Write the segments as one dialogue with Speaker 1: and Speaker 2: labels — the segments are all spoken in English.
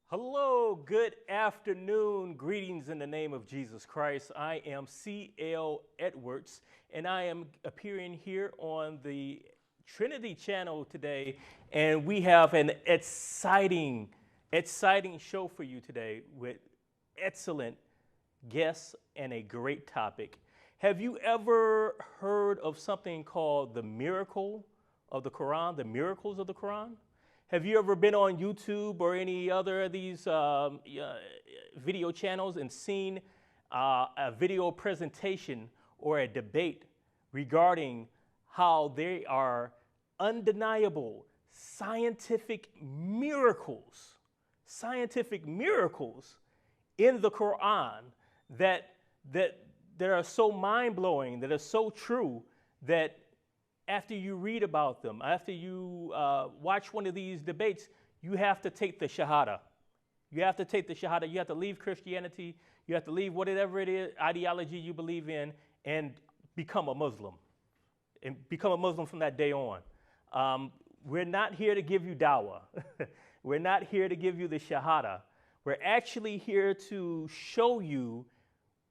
Speaker 1: Hello, good afternoon. Greetings in the name of Jesus Christ. I am C.L. Edwards, and I am appearing here on the Trinity channel today, and we have an exciting show for you today with excellent guests and a great topic. Have you ever heard of something called the miracle of the Quran, the miracles of the Quran? Have you ever been on YouTube or any other of these video channels and seen a video presentation or a debate regarding how they are undeniable scientific miracles in the Quran that are so mind-blowing, that are so true, that after you read about them, after you watch one of these debates, you have to take the Shahada. You have to take the Shahada. You have to leave Christianity. You have to leave whatever it is, ideology you believe in, and become a Muslim. And become a Muslim from that day on. We're not here to give you dawah. We're not here to give you the Shahada. We're actually here to show you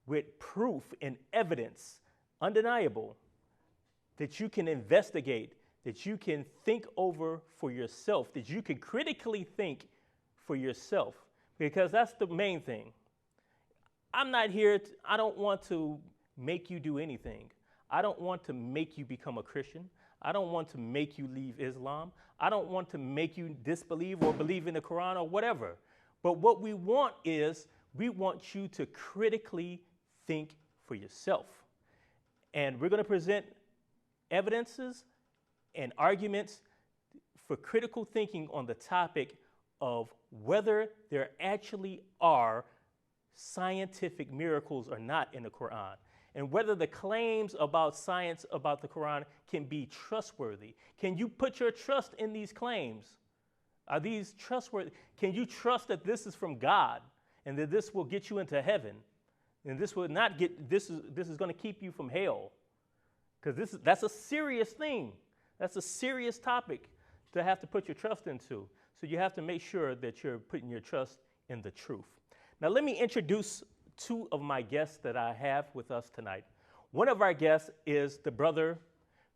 Speaker 1: with proof and evidence, undeniable, that you can investigate, that you can think over for yourself, that you can critically think for yourself, because that's the main thing. I'm not here, I don't want to make you do anything. I don't want to make you become a Christian. I don't want to make you leave Islam. I don't want to make you disbelieve or believe in the Quran or whatever. But what we want is, we want you to critically think for yourself. And we're going to present evidences and arguments for critical thinking on the topic of whether there actually are scientific miracles or not in the Quran, and whether the claims about science about the Quran can be trustworthy. Can you put your trust in these claims? Are these trustworthy? Can you trust that this is from God and that this will get you into heaven, and this will not get, this is going to keep you from hell? Because that's a serious thing. That's a serious topic to have to put your trust into. So you have to make sure that you're putting your trust in the truth. Now, let me introduce two of my guests that I have with us tonight. One of our guests is the brother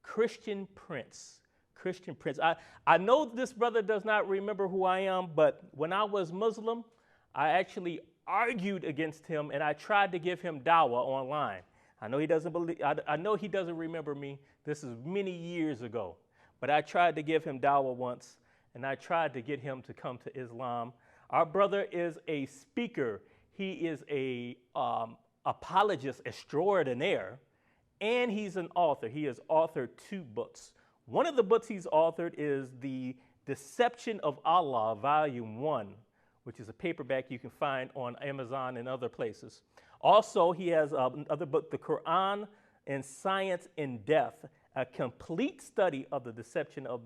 Speaker 1: Christian Prince. Christian Prince. I know this brother does not remember who I am, but when I was Muslim, I actually argued against him, and I tried to give him dawah online. I know he doesn't believe. I know he doesn't remember me. This is many years ago, but I tried to give him dawah once, and I tried to get him to come to Islam. Our brother is a speaker. He is a apologist extraordinaire, and he's an author. He has authored 2 books. One of the books he's authored is The Deception of Allah, Volume 1, which is a paperback you can find on Amazon and other places. Also, he has another book, The Qur'an and Science in Death, a complete study of the deception of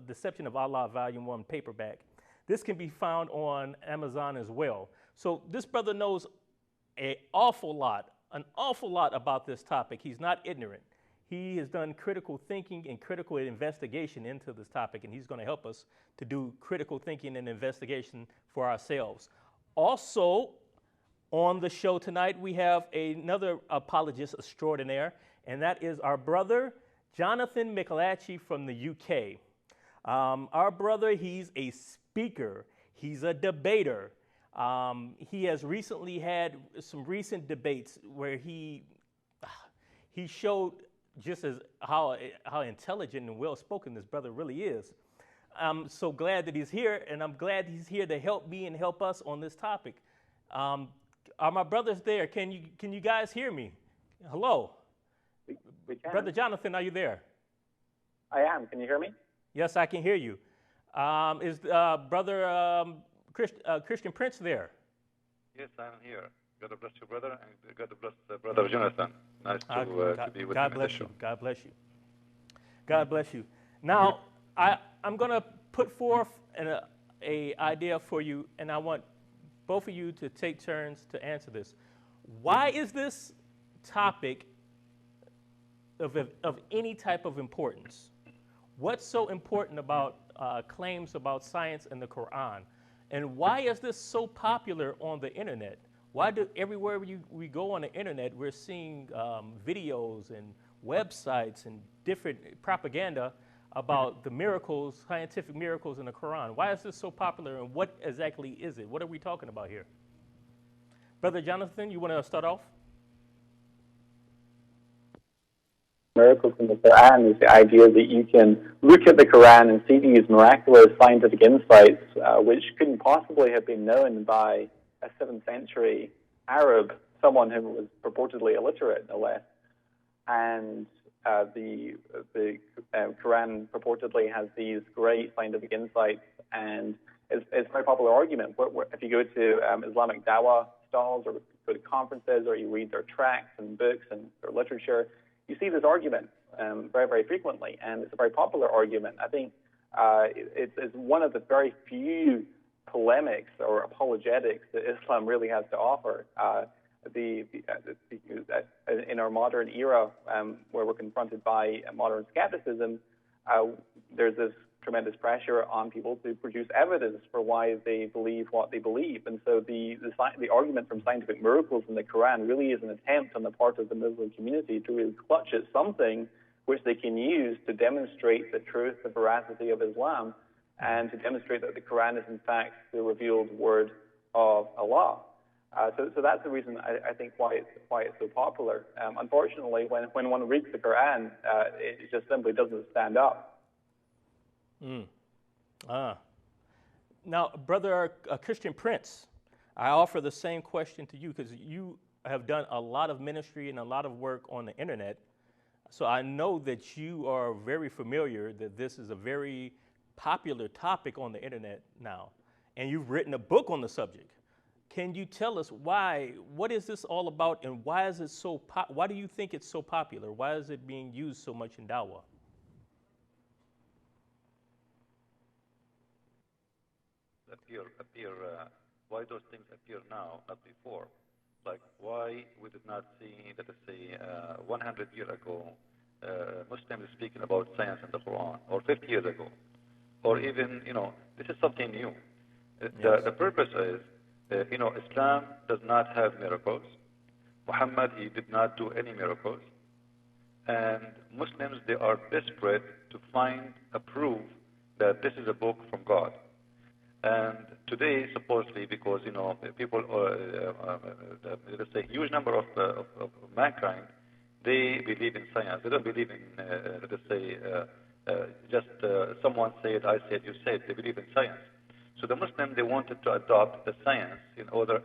Speaker 1: Deception of Allah, Volume 1 paperback. This can be found on Amazon as well. So this brother knows an awful lot about this topic. He's not ignorant. He has done critical thinking and critical investigation into this topic, and he's going to help us to do critical thinking and investigation for ourselves. Also, on the show tonight, we have another apologist extraordinaire, and that is our brother, Jonathan McLatchie from the UK. Our brother, he's a speaker. He's a debater. He has recently had some recent debates where he showed just as how intelligent and well-spoken this brother really is. I'm so glad that he's here, and I'm glad he's here to help me and help us on this topic. Are my brothers there? Can you guys hear me? Hello.
Speaker 2: We can.
Speaker 1: Brother Jonathan, are you there?
Speaker 2: I am. Can you hear me?
Speaker 1: Yes, I can hear you. Is brother Christian Prince there?
Speaker 3: Yes, I'm here. God bless you, brother, and God bless brother Jonathan. Nice to be with
Speaker 1: God
Speaker 3: you.
Speaker 1: bless you. God bless you. God bless you. Now, I'm going to put forth an idea for you, and I want both of you to take turns to answer this. Why is this topic of any type of importance? What's so important about claims about science in the Quran? And why is this so popular on the internet? Why do everywhere we go on the internet, we're seeing videos and websites and different propaganda about the miracles, scientific miracles in the Quran? Why is this so popular, and what exactly is it? What are we talking about here? Brother Jonathan, you want to start off?
Speaker 2: Miracles in the Quran is the idea that you can look at the Quran and see these miraculous scientific insights, which couldn't possibly have been known by a 7th century Arab, someone who was purportedly illiterate, no less. And the Quran purportedly has these great scientific insights, and it's a very popular argument. If you go to Islamic dawah stalls, or go to conferences, or you read their tracts and books and their literature, you see this argument very, very frequently, and it's a very popular argument. I think it's one of the very few polemics or apologetics that Islam really has to offer. In our modern era, where we're confronted by modern skepticism, there's this tremendous pressure on people to produce evidence for why they believe what they believe. And so the argument from scientific miracles in the Quran really is an attempt on the part of the Muslim community to really clutch at something which they can use to demonstrate the truth, the veracity of Islam, and to demonstrate that the Quran is in fact the revealed word of Allah. So that's the reason I think why it's so popular. Unfortunately, when one reads the Quran, it just simply doesn't stand up.
Speaker 1: Now, Brother Christian Prince, I offer the same question to you, because you have done a lot of ministry and a lot of work on the internet. So I know that you are very familiar that this is a very popular topic on the internet now, and you've written a book on the subject. Can you tell us what is this all about, and why is it why do you think it's so popular? Why is it being used so much in dawah?
Speaker 3: Why those things appear now, not before? Like, why we did not see, let us say, 100 years ago, Muslims speaking about science in the Quran, or 50 years ago, or even, this is something new. The purpose is, Islam does not have miracles. Muhammad, he did not do any miracles. And Muslims, they are desperate to find a proof that this is a book from God. And today, supposedly, because people, let's say, huge number of mankind, they believe in science. They don't believe in, let's say, just someone said, I said, you said. They believe in science. So the Muslims, they wanted to adopt the science in order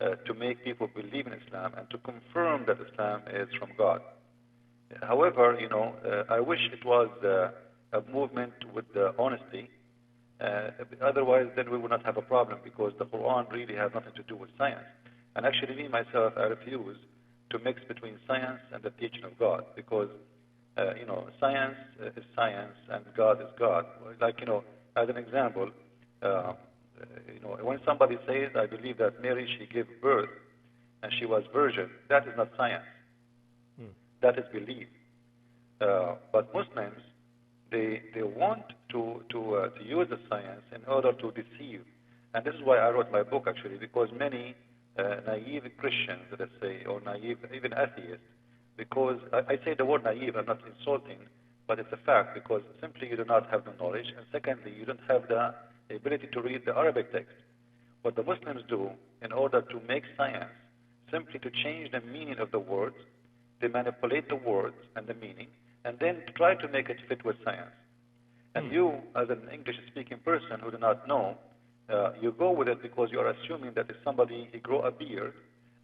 Speaker 3: to make people believe in Islam and to confirm that Islam is from God. However, I wish it was a movement with honesty. Otherwise, then we would not have a problem, because the Quran really has nothing to do with science. And actually, me, myself, I refuse to mix between science and the teaching of God, because, science is science and God is God. Like, as an example, when somebody says, I believe that Mary, she gave birth and she was virgin, that is not science. That is belief. But Muslims, they want to use the science in order to deceive. And this is why I wrote my book, actually, because many naive Christians, let's say, or naive, even atheists, because I say the word naive, I'm not insulting, but it's a fact, because simply you do not have the knowledge, and secondly, you don't have the ability to read the Arabic text. What the Muslims do, in order to make science, simply to change the meaning of the words, they manipulate the words and the meaning, and then try to make it fit with science. And you, as an English-speaking person who do not know, you go with it because you are assuming that if somebody, he grow a beard,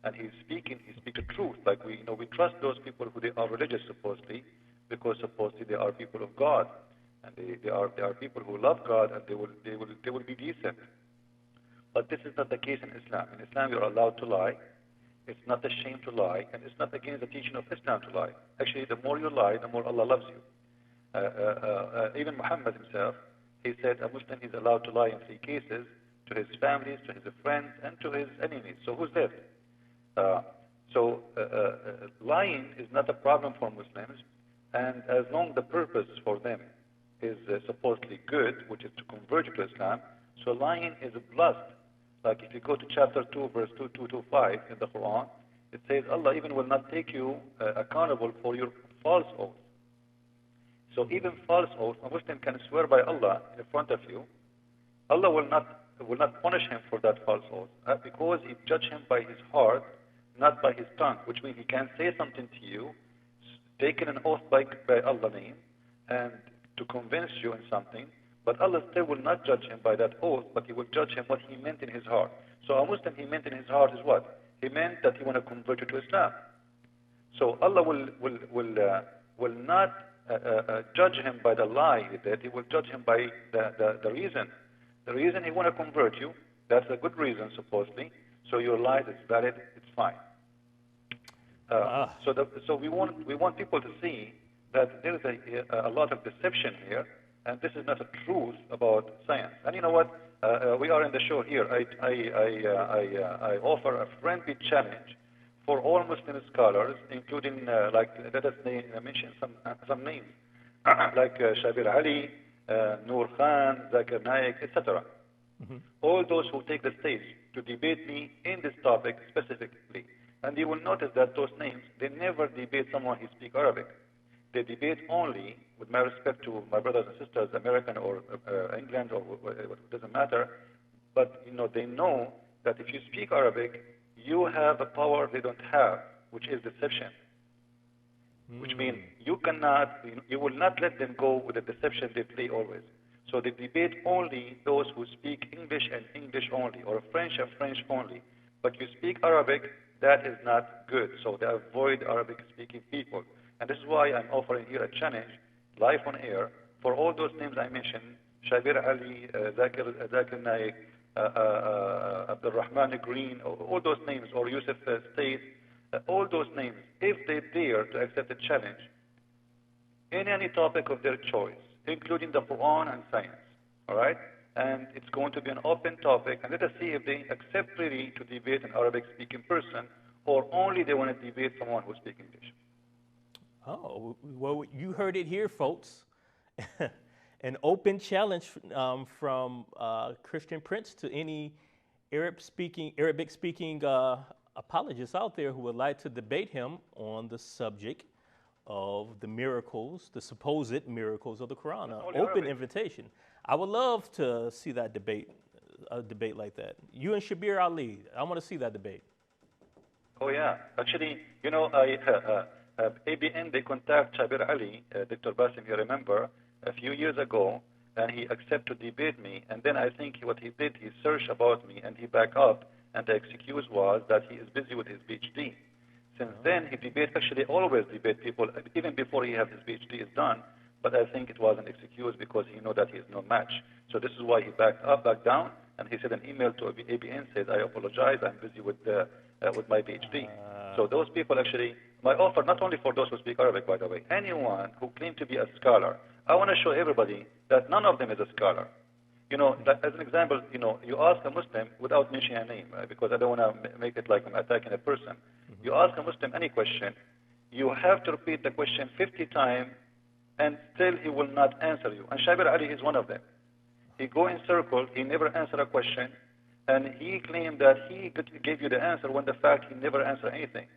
Speaker 3: and he speaks the truth. Like we trust those people who they are religious, supposedly, because supposedly they are people of God, and they are people who love God, and they will be decent. But this is not the case in Islam. In Islam, you are allowed to lie. It's not a shame to lie, and it's not against the teaching of Islam to lie. Actually, the more you lie, the more Allah loves you. Even Muhammad himself, he said a Muslim is allowed to lie in 3 cases: to his families, to his friends, and to his enemies. So who's left? Lying is not a problem for Muslims, and as long the purpose for them is supposedly good, which is to convert you to Islam, So lying is blessed. Like if you go to chapter 2, verse 2225 in the Quran, it says Allah even will not take you accountable for your false oath. So even false oath, a Muslim can swear by Allah in front of you. Allah will not punish him for that false oath because He judge him by his heart, not by his tongue. Which means he can say something to you, taking an oath by Allah's name, and to convince you in something. But Allah still will not judge him by that oath, but He will judge him what he meant in his heart. So a Muslim, he meant in his heart is what? He meant that he want to convert you to Islam. So Allah will not judge him by the lie he did. He will judge him by the reason. The reason he want to convert you, that's a good reason supposedly. So your lie is valid, it's fine. So we want people to see that there is a lot of deception here, and this is not a truth about science. And you know what? We are in the show here. I offer a friendly challenge for all Muslim scholars, including let us mention some names like Shabir Ali, Noor Khan, Zakir Naik, etc. Mm-hmm. All those who take the stage to debate me in this topic specifically. And you will notice that those names, they never debate someone who speaks Arabic. They debate only, with my respect to my brothers and sisters, American or England or it doesn't matter, but they know that if you speak Arabic, you have a power they don't have, which is deception. Which means you will not let them go with the deception they play always. So they debate only those who speak English and English only, or French and French only. But you speak Arabic, that is not good. So they avoid Arabic-speaking people. And this is why I'm offering here a challenge, live on air, for all those names I mentioned, Shabir Ali, Zakir Naik, Abdul Rahman Green, all those names, or Yusuf State, all those names, if they dare to accept the challenge in any topic of their choice, including the Quran and science, all right? And it's going to be an open topic, and let us see if they accept really to debate an Arabic-speaking person, or only they want to debate someone who speaks English.
Speaker 1: Oh, well, you heard it here, folks. An open challenge from Christian Prince to any Arabic-speaking apologists out there who would like to debate him on the subject of the miracles, the supposed miracles of the Quran. An open invitation. I would love to see that debate, a debate like that. You and Shabir Ali, I want to see that debate.
Speaker 3: Oh, yeah. Actually, ABN, they contact Shabir Ali, Dr. Basim, you remember, a few years ago, and he accepted to debate me. And then I think what he did, he searched about me and he backed up, and the excuse was that he is busy with his PhD. Since then, he always debate people, even before he has his PhD is done, but I think it was an excuse because he know that he is no match. So this is why he backed down, and he sent an email to ABN, says, I apologize, I'm busy with my PhD. So those people actually, my offer, not only for those who speak Arabic, by the way, anyone who claims to be a scholar, I want to show everybody that none of them is a scholar. As an example, you ask a Muslim without mentioning a name, because I don't want to make it like I'm attacking a person. Mm-hmm. You ask a Muslim any question, you have to repeat the question 50 times, and still he will not answer you. And Shabir Ali is one of them. He go in circles, he never answer a question, and he claimed that he gave you the answer when the fact he never answered anything.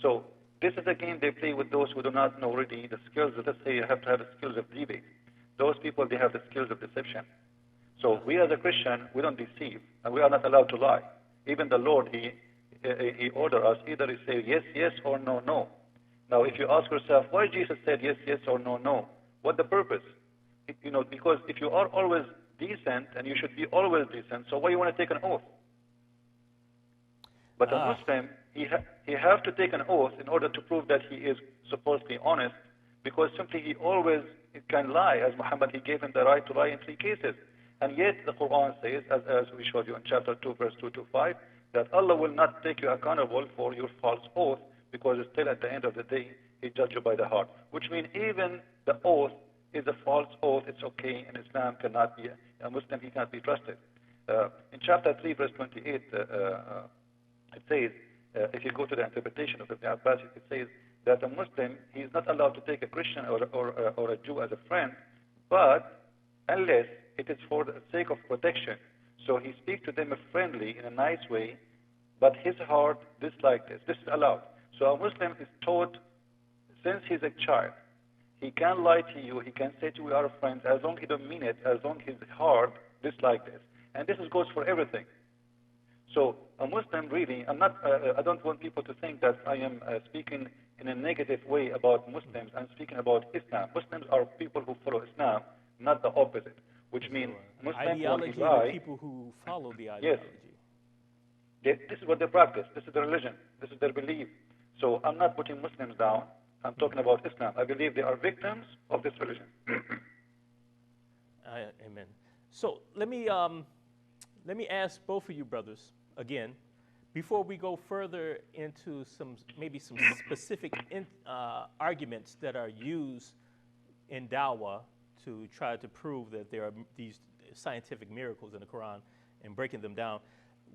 Speaker 3: So this is a game they play with those who do not know really the skills. Let's say you have to have the skills of debate. Those people, they have the skills of deception. So we as a Christian, we don't deceive, and we are not allowed to lie. Even the Lord, he ordered us either to say yes, yes, or no, no. Now, if you ask yourself, why Jesus said yes, yes, or no, no? What the purpose? Because if you are always decent, and you should be always decent, so why you want to take an oath? But a Muslim, he have to take an oath in order to prove that he is supposedly honest, because simply he always can lie, as Muhammad, he gave him the right to lie in 3 cases. And yet the Quran says, as we showed you in chapter 2, verse 2 to 5, that Allah will not take you accountable for your false oath, because still at the end of the day, He judges you by the heart. Which means even the oath is a false oath. It's okay. In Islam, cannot be a Muslim, he cannot be trusted. In chapter 3, verse 28, it says, if you go to the interpretation of Ibn Abbas, it says that a Muslim, he is not allowed to take a Christian or a Jew as a friend, but unless it is for the sake of protection. So he speaks to them friendly in a nice way, but his heart dislikes this. This is allowed. So a Muslim is taught since he's a child. He can lie to you. He can say to you, we are friends, as long as he don't mean it, as long as his heart dislikes this. And this goes for everything. So a Muslim really, I don't want people to think that I am speaking in a negative way about Muslims. I'm speaking about Islam. Muslims are people who follow Islam, not the opposite, which means Muslims
Speaker 1: ideology
Speaker 3: lie.
Speaker 1: The people who follow the ideology.
Speaker 3: Yes. This is what they practice. This is their religion. This is their belief. So I'm not putting Muslims down. I'm talking about Islam. I believe they are victims of this religion.
Speaker 1: Amen. So let me ask both of you brothers again, before we go further into maybe some specific arguments that are used in dawah to try to prove that there are these scientific miracles in the Quran and breaking them down.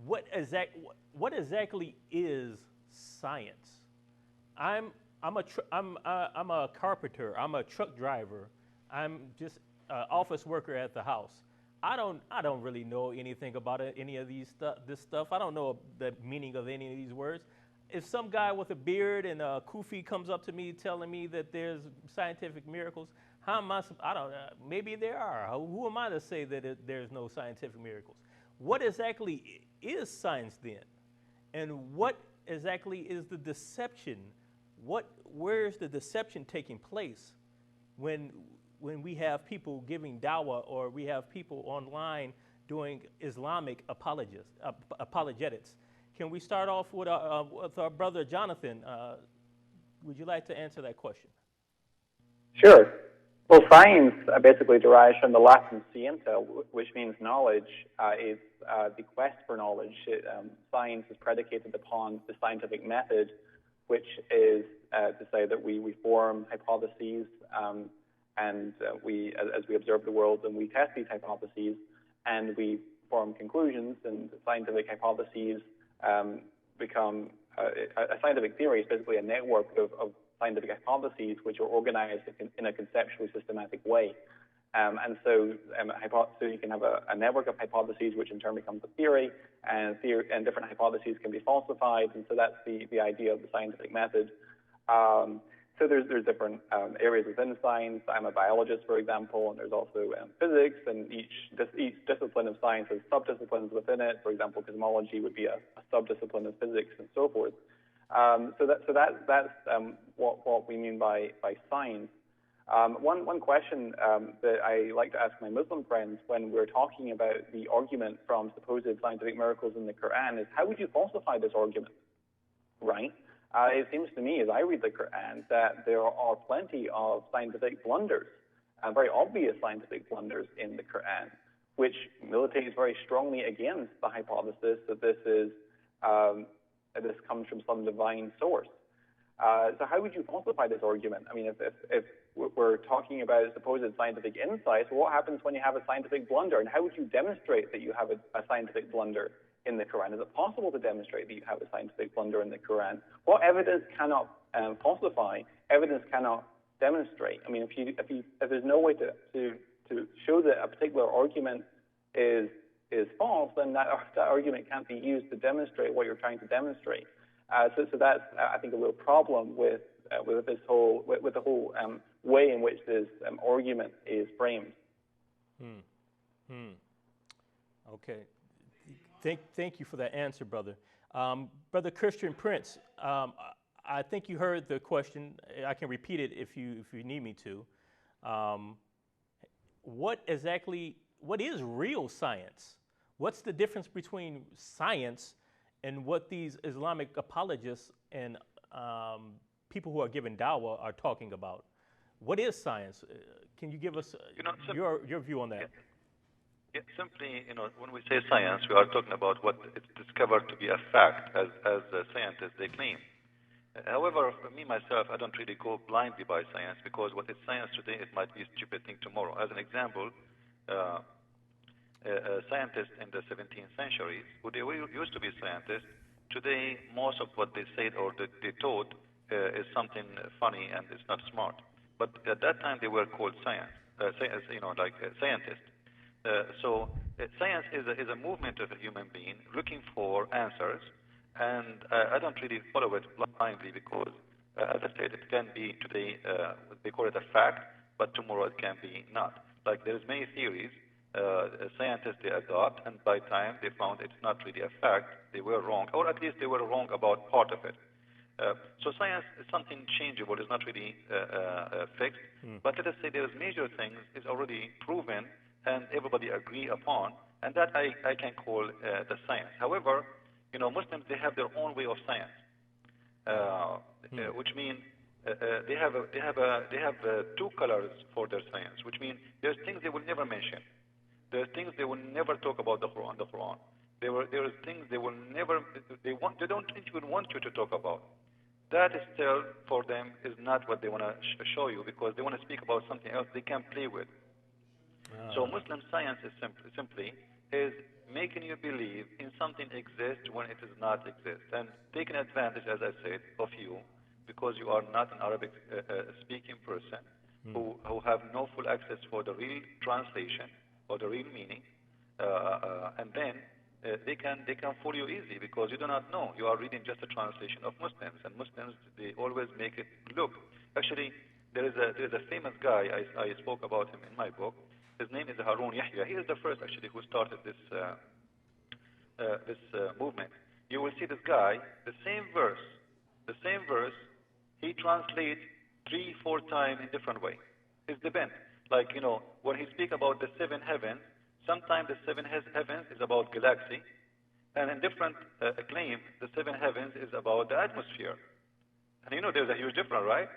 Speaker 1: What exactly is science? I'm a carpenter. I'm a truck driver. I'm just an office worker at the house. I don't really know anything about any of this stuff. I don't know the meaning of any of these words. If some guy with a beard and a kufi comes up to me telling me that there's scientific miracles, how am I? I don't. Maybe there are. Who am I to say that there's no scientific miracles? What exactly is science then, and what exactly is the deception? Where is the deception taking place when we have people giving dawah or we have people online doing Islamic apologetics? Can we start off with our brother Jonathan? Would you like to answer that question?
Speaker 2: Sure. Well, science basically derives from the Latin scientia, which means knowledge, is the quest for knowledge. Science is predicated upon the scientific method, which is to say that we form hypotheses and as we observe the world, and we test these hypotheses, and we form conclusions, and scientific hypotheses become a scientific theory is basically a network of scientific hypotheses which are organized in a conceptually systematic way. And so you can have a network of hypotheses, which in turn becomes a theory, and different hypotheses can be falsified, and so that's the idea of the scientific method. So there's different areas within science. I'm a biologist, for example, and there's also physics, and each discipline of science has subdisciplines within it. For example, cosmology would be a subdiscipline of physics, and so forth. So that's what we mean by science. One question that I like to ask my Muslim friends when we're talking about the argument from supposed scientific miracles in the Quran is, how would you falsify this argument, right? It seems to me, as I read the Quran, that there are plenty of scientific blunders, very obvious scientific blunders in the Quran, which militates very strongly against the hypothesis that this comes from some divine source. So how would you falsify this argument? I mean, if we're talking about supposed scientific insights, well, what happens when you have a scientific blunder? And how would you demonstrate that you have a scientific blunder in the Quran? Is it possible to demonstrate that you have a scientific blunder in the Quran? What evidence cannot falsify? Evidence cannot demonstrate. I mean, if there's no way to show that a particular argument is false, then that argument can't be used to demonstrate what you're trying to demonstrate. So that's, I think, a real problem with the whole way in which this argument is framed.
Speaker 1: Okay. Thank you for that answer, brother. Brother Christian Prince, I think you heard the question. I can repeat it if you need me to. What is real science? What's the difference between science and what these Islamic apologists and people who are giving dawah are talking about? What is science? Can you give us your view on that?
Speaker 3: Yeah, simply, when we say science, we are talking about what is discovered to be a fact, as scientists they claim. However, for me, myself, I don't really go blindly by science, because what is science today, it might be a stupid thing tomorrow. As an example, scientists in the 17th century, who they used to be scientists, today most of what they said or they taught is something funny and it's not smart. But at that time they were called scientists. So science is a movement of a human being looking for answers, and I don't really follow it blindly because, as I said, it can be today, they call it a fact, but tomorrow it can be not. Like there's many theories scientists they adopt, and by time they found it's not really a fact, they were wrong, or at least they were wrong about part of it. So science is something changeable, it's not really fixed, but let us say there's major things is already proven and everybody agree upon, and that I can call the science. However, Muslims, they have their own way of science, which means they have two colors for their science, which means there's things they will never mention. There's things they will never talk about the Quran. There are things they will never, they don't even want you to talk about. That is still, for them, is not what they want to show you, because they want to speak about something else they can play with. So Muslim science is simply making you believe in something exists when it does not exist, and taking advantage, as I said, of you, because you are not an Arabic speaking person who have no full access for the real translation or the real meaning, and then they can fool you easy because you do not know. You are reading just a translation of Muslims, and Muslims, they always make it look. Actually, there is a famous guy, I spoke about him in my book. His name is Harun Yahya. He is the first actually who started this movement. You will see this guy, the same verse, he translates 3-4 times in different way. It depends. Like, when he speaks about the seven heavens, sometimes the seven heavens is about galaxy, and in different claim, the seven heavens is about the atmosphere. And there's a huge difference, right?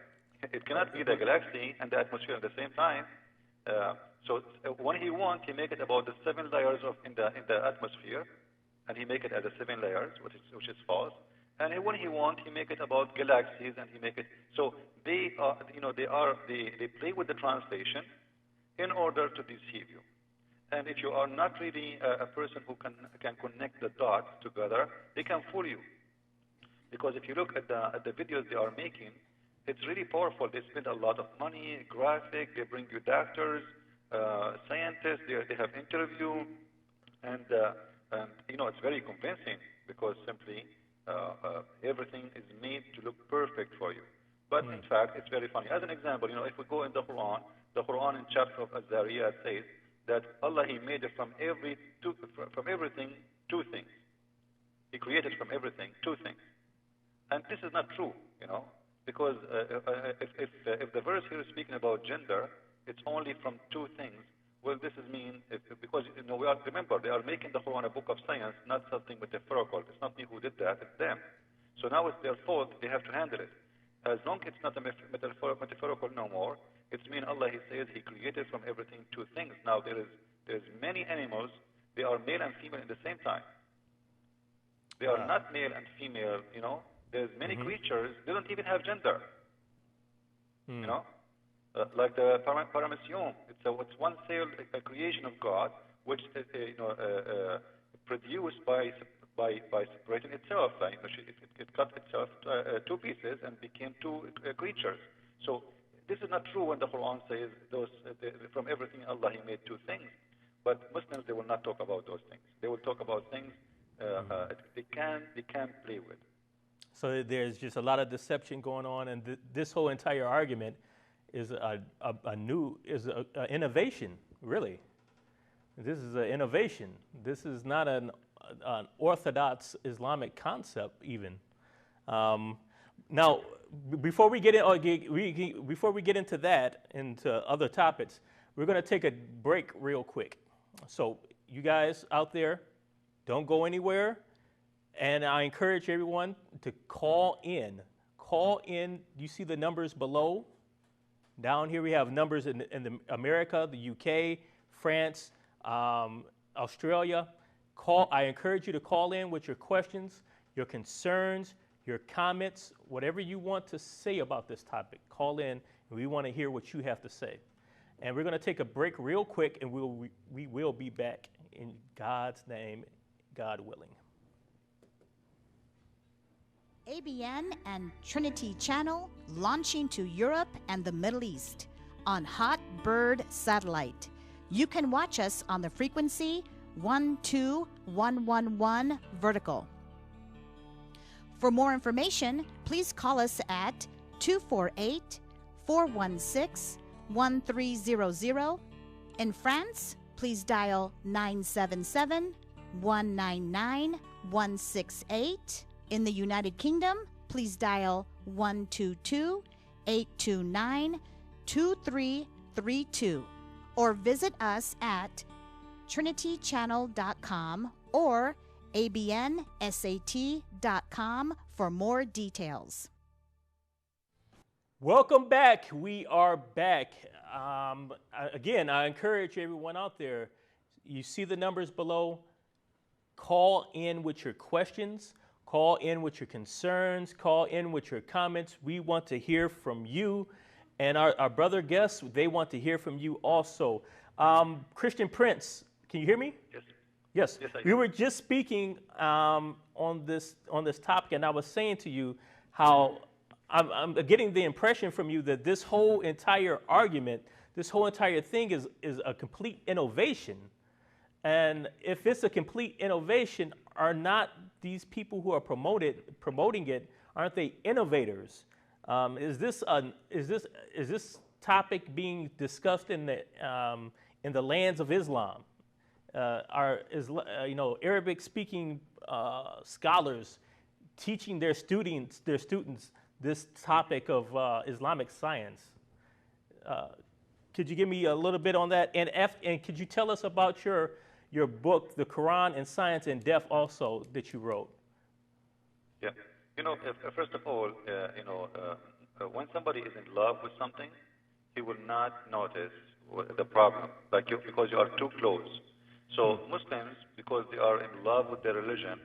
Speaker 3: It cannot be the galaxy and the atmosphere at the same time. So when he wants, he make it about the 7 layers in the atmosphere, and he make it as a 7 layers, which is false. And when he wants, he make it about galaxies, and he make it. So they play with the translation in order to deceive you. And if you are not really a person who can connect the dots together, they can fool you. Because if you look at the videos they are making, it's really powerful. They spend a lot of money, graphic. They bring you doctors, scientists. They have interview, and it's very convincing because simply everything is made to look perfect for you. But in fact, it's very funny. As an example, if we go in the Quran in chapter of Az-Zariyat says that Allah, He made it from everything 2 things. He created from everything 2 things, and this is not true, because if the verse here is speaking about gender, it's only from 2 things. Well, this is because remember, they are making the Quran a book of science, not something metaphorical. It's not me who did that; it's them. So now it's their fault. They have to handle it. As long as it's not a metaphorical no more, it's Allah, He says He created from everything 2 things. Now there's many animals. They are male and female at the same time. They are not male and female. There's many creatures. They don't even have gender. Like the paramecium, it's one cell, a creation of God, which produced by separating itself. It cut itself 2 pieces and became 2 creatures. So this is not true when the Quran says from everything Allah, He made 2 things. But Muslims, they will not talk about those things. They will talk about things they can play with.
Speaker 1: So there's just a lot of deception going on, and this whole entire argument is an innovation, really. This is an innovation. This is not an orthodox Islamic concept, even. Now, before we get into that, into other topics, we're going to take a break real quick. So, you guys out there, don't go anywhere, and I encourage everyone to call in. Call in. You see the numbers below? Down here we have numbers in America, the UK, France, Australia. I encourage you to call in with your questions, your concerns, your comments, whatever you want to say about this topic. Call in, and we want to hear what you have to say. And we're going to take a break real quick, and we will be back in God's name, God willing.
Speaker 4: ABN and Trinity Channel launching to Europe and the Middle East on Hot Bird Satellite. You can watch us on the frequency 12111 vertical. For more information, please call us at 248-416-1300. In France, please dial 977-199-168. In the United Kingdom, please dial 122-829-2332 or visit us at trinitychannel.com or abnsat.com for more details.
Speaker 1: Welcome back. We are back. Again, I encourage everyone out there, you see the numbers below. Call in with your questions. Call in with your concerns. Call in with your comments. We want to hear from you. And our brother guests, they want to hear from you also. Christian Prince, can you hear me?
Speaker 3: Yes.
Speaker 1: Yes.
Speaker 3: Yes, I
Speaker 1: We
Speaker 3: do.
Speaker 1: were just speaking on this topic, and I was saying to you how I'm getting the impression from you that this whole entire argument, this whole entire thing is a complete innovation. And if it's a complete innovation, are not these people who are promoting it, aren't they innovators? Is this topic being discussed in the lands of Islam? Arabic-speaking scholars teaching their students this topic of Islamic science? Could you give me a little bit on that? And could you tell us about your book, The Quran and Science in Depth, also that you wrote?
Speaker 3: Yeah. First of all, when somebody is in love with something, he will not notice the problem, because you are too close. So Muslims, because they are in love with their religion,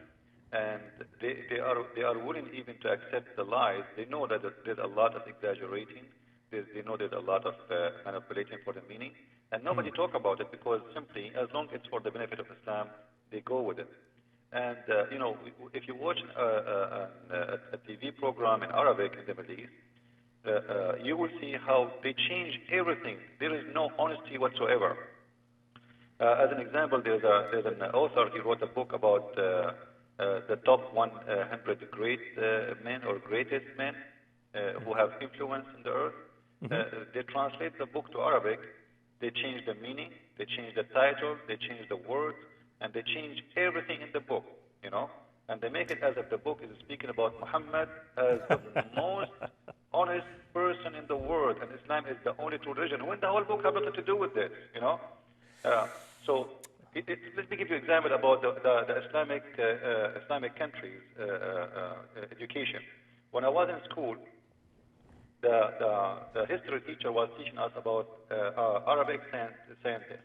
Speaker 3: and they are willing even to accept the lies, they know that there's a lot of exaggerating, they know there's a lot of manipulating for the meaning, and nobody talk about it because simply, as long as it's for the benefit of Islam, they go with it. And if you watch a TV program in Arabic in the Middle East, you will see how they change everything. There is no honesty whatsoever. As an example, there's an author. He wrote a book about the top 100 great men or greatest men who have influence in the earth. They translate the book to Arabic. They change the meaning. They change the title. They change the words, and they change everything in the book. And they make it as if the book is speaking about Muhammad as the most honest person in the world, and Islam is the only true religion. When the whole book has nothing to do with this, So let me give you an example about the Islamic countries' education. When I was in school, the history teacher was teaching us about Arabic scientist,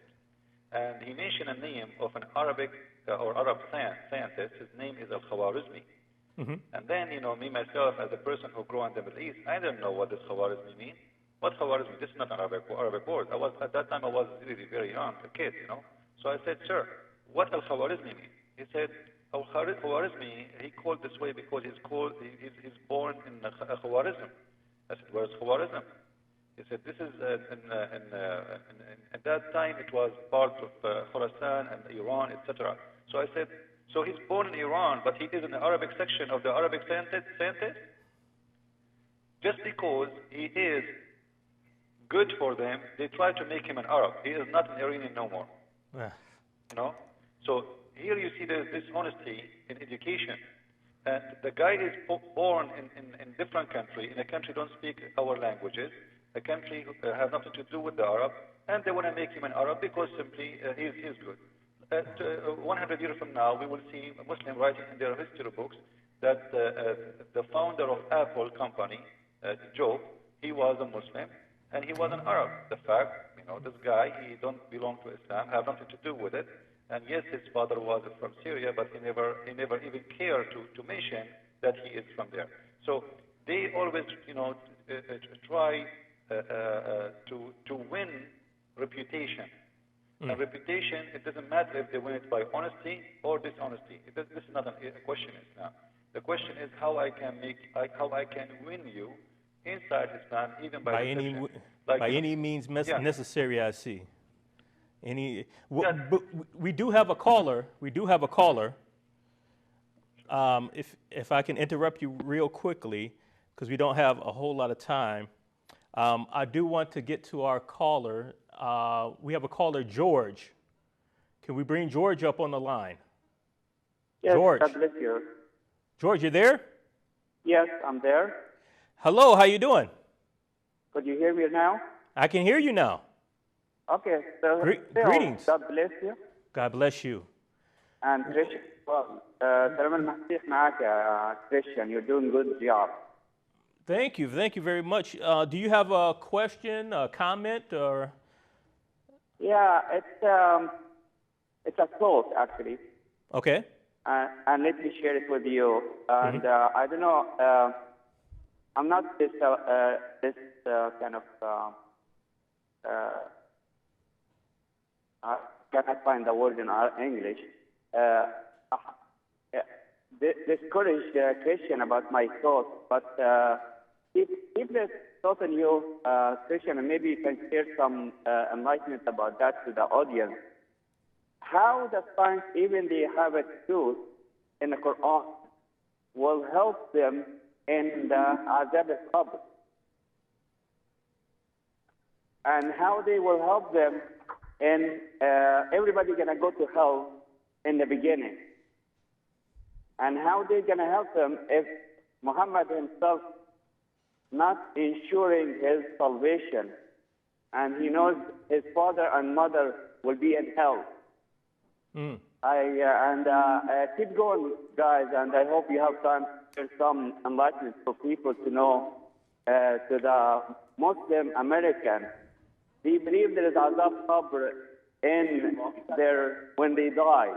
Speaker 3: and he mentioned a name of an Arabic or Arab scientist. His name is Al-Khawarizmi. And then, me myself, as a person who grew up in the Middle East, I didn't know what this Khawarizmi means. What Khawarizmi? This is not an Arabic word. At that time, I was really very young, a kid, So I said, sir, what Al-Khawarizmi mean? He said, Al-Khawarizmi, he called this way because he's born in Khawarizm. I said, where's Khawarizm? He said, this is, at that time, it was part of Khorasan and Iran, etc. So I said, so he's born in Iran, but he is in the Arabic section of the Arabic scientist? Just because he is good for them, they try to make him an Arab. He is not an Iranian no more. So here you see there's dishonesty in education. And the guy is born in different country, in a country don't speak our languages, a country has nothing to do with the Arab, and they want to make him an Arab because simply he's good. 100 years from now, we will see a Muslim writing in their history books that the founder of Apple company, Joe, he was a Muslim, and he was an Arab. The fact, this guy, he don't belong to Islam, have nothing to do with it. And yes, his father was from Syria, but he never even cared to mention that he is from there. So they always, try to win reputation. And reputation, it doesn't matter if they win it by honesty or dishonesty. This is not a question now. The question is how I can win you inside Islam, even by
Speaker 1: any means necessary. I see. Any?
Speaker 3: Yes.
Speaker 1: We do have a caller. We do have a caller. If I can interrupt you real quickly, because we don't have a whole lot of time, I do want to get to our caller. We have a caller, George. Can we bring George up on the line?
Speaker 5: Yes,
Speaker 1: George.
Speaker 5: God bless you.
Speaker 1: George, you there?
Speaker 5: Yes, I'm there.
Speaker 1: Hello, how you doing?
Speaker 5: Could you hear me now?
Speaker 1: I can hear you now.
Speaker 5: Okay, so
Speaker 1: Greetings.
Speaker 5: God bless you.
Speaker 1: God bless you.
Speaker 5: And Christian, سلام المسيح معك يا Christian. You're doing good job.
Speaker 1: Thank you very much. Do you have a question, a comment, or?
Speaker 5: Yeah, it's a thought actually,
Speaker 1: Okay.
Speaker 5: and let me share it with you. And I don't know, I'm not this kind of. I cannot find the word in English. Discourage Christian about my thoughts, but if there's thought in you, Christian, and maybe you can share some enlightenment about that to the audience. How the science, even they have a truth in the Quran, will help them in the Azab al-Qabr, and how they will help them in everybody gonna go to hell in the beginning, and how they're gonna help them if Muhammad himself not ensuring his salvation, and he knows his father and mother will be in hell. Keep going, guys, and I hope you have time to share some enlightenment for people to know, to the Muslim American. They believe there is Azab Qabr in there when they die.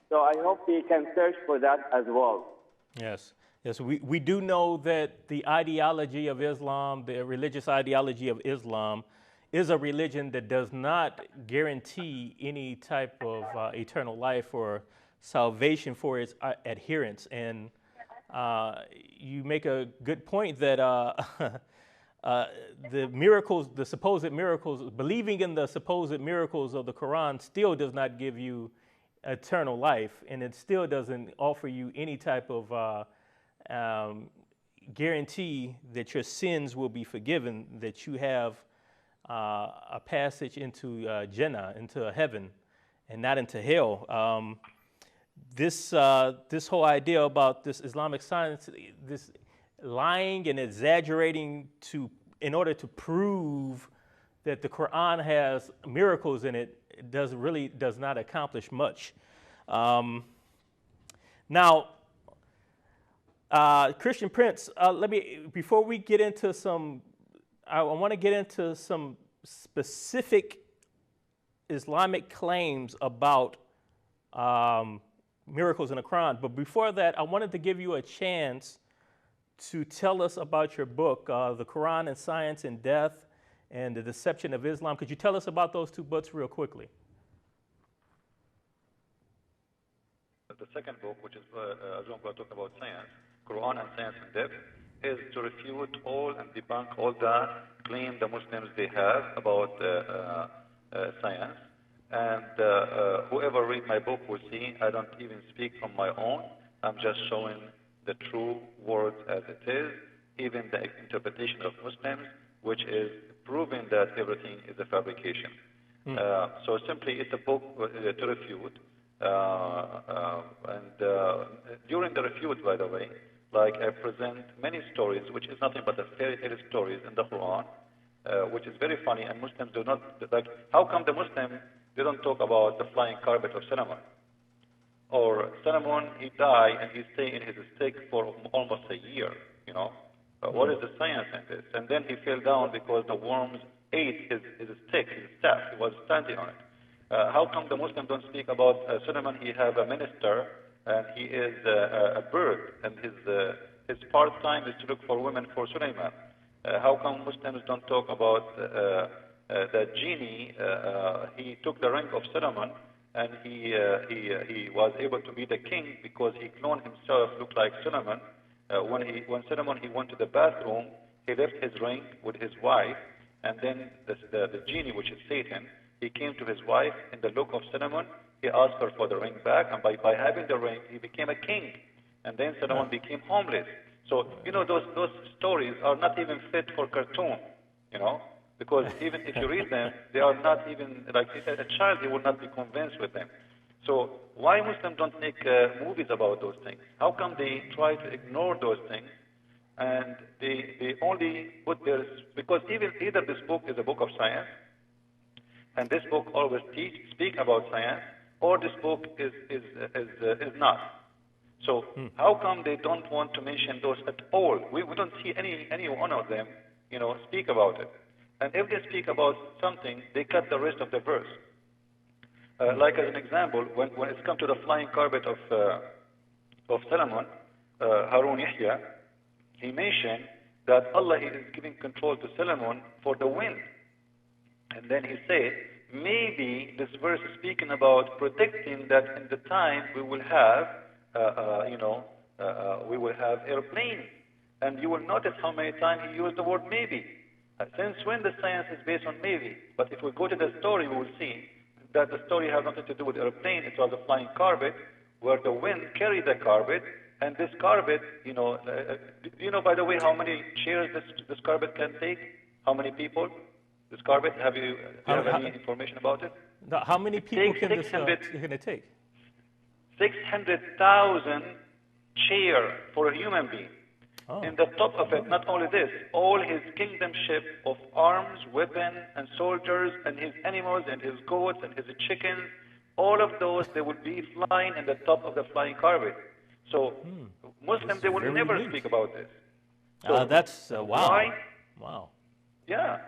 Speaker 5: So I hope they can search for that as well.
Speaker 1: Yes. Yes, we do know that the ideology of Islam, the religious ideology of Islam, is a religion that does not guarantee any type of eternal life or salvation for its adherents. And you make a good point that the miracles, the supposed miracles, believing in the supposed miracles of the Quran still does not give you eternal life, and it still doesn't offer you any type of guarantee that your sins will be forgiven, that you have a passage into Jannah, into heaven, and not into hell. This whole idea about this Islamic science, this lying and exaggerating in order to prove that the Quran has miracles in it, does not accomplish much. Now, Christian Prince, before we get into I want to get into some specific Islamic claims about miracles in the Quran. But before that, I wanted to give you a chance to tell us about your book, The Quran and Science and Death and the Deception of Islam. Could you tell us about those two books real quickly?
Speaker 3: The second book, which is as we're talking about science, Quran and Science and Death, is to refute all and debunk all the claim the Muslims they have about science. And whoever read my book will see I don't even speak from my own. I'm just showing the true words as it is, even the interpretation of Muslims, which is proving that everything is a fabrication. So simply it's a book to refute. During the refute, by the way, like I present many stories, which is nothing but a fairy tale stories in the Quran, which is very funny, and Muslims do not, like, how come the Muslim, they don't talk about the flying carpet of Solomon? Or Solomon, he died and he stayed in his stick for almost a year, you know? What is the science in this? And then he fell down because the worms ate his stick, his staff, he was standing on it. How come the Muslims don't speak about Solomon? He have a minister, and he is a bird, and his part-time is to look for women for Sulaiman. How come Muslims don't talk about the genie? He took the rank of Solomon, and he was able to be the king because he cloned himself, looked like Solomon. When Solomon he went to the bathroom, he left his ring with his wife, and then the genie, which is Satan, He came to his wife in the look of Solomon. He asked her for the ring back, and by having the ring, he became a king. And then Solomon became homeless. So, those stories are not even fit for cartoon, because even if you read them, they are not even, like a child, he will not be convinced with them. So why Muslims don't make movies about those things? How come they try to ignore those things? And they only put their, because either this book is a book of science, and this book always speak about science, or this book is not. So how come they don't want to mention those at all? We don't see any one of them, speak about it. And if they speak about something, they cut the rest of the verse. Like as an example, when it's come to the flying carpet of Solomon, Harun Yahya, he mentioned that Allah is giving control to Solomon for the wind. And then he said, maybe this verse is speaking about predicting that in the time we will have, we will have airplanes. And you will notice how many times he used the word maybe. Since when the science is based on maybe? But if we go to the story, we will see that the story has nothing to do with airplane. It was a flying carpet where the wind carried the carpet, and this carpet, do you know, by the way, how many chairs this carpet can take? How many people? This carpet, do you have any information about it?
Speaker 1: No, how many people can this going to take?
Speaker 3: 600,000 chairs for a human being.
Speaker 1: Oh.
Speaker 3: In the top of it, not only this, all his kingdomship of arms, weapons, and soldiers, and his animals, and his goats, and his chickens, all of those, they would be flying in the top of the flying carpet. So Muslims, they will never
Speaker 1: unique.
Speaker 3: Speak about this. So
Speaker 1: that's, wow.
Speaker 3: Why?
Speaker 1: Wow.
Speaker 3: Yeah.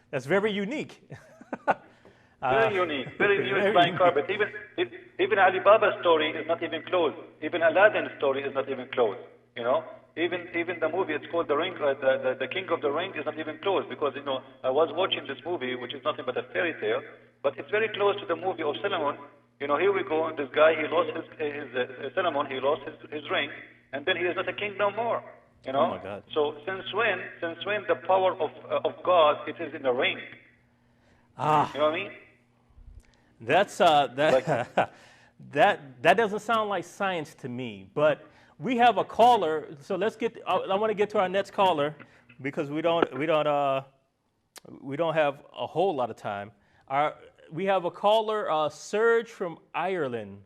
Speaker 1: That's very unique.
Speaker 3: Very unique flying carpet. Even Alibaba's story is not even closed. Even Aladdin's story is not even closed. Even the movie, it's called The Ring, the King of the Ring is not even closed, because, I was watching this movie, which is nothing but a fairy tale, but it's very close to the movie of Solomon. Here we go, and this guy, he lost Solomon, he lost his ring, and then he is not a king no more.
Speaker 1: Oh my God.
Speaker 3: So since when the power of God, it is in the ring? You know what I mean?
Speaker 1: That's that doesn't sound like science to me. But we have a caller, so let's get. I want to get to our next caller because we don't have a whole lot of time. We have a caller, Serge from Ireland.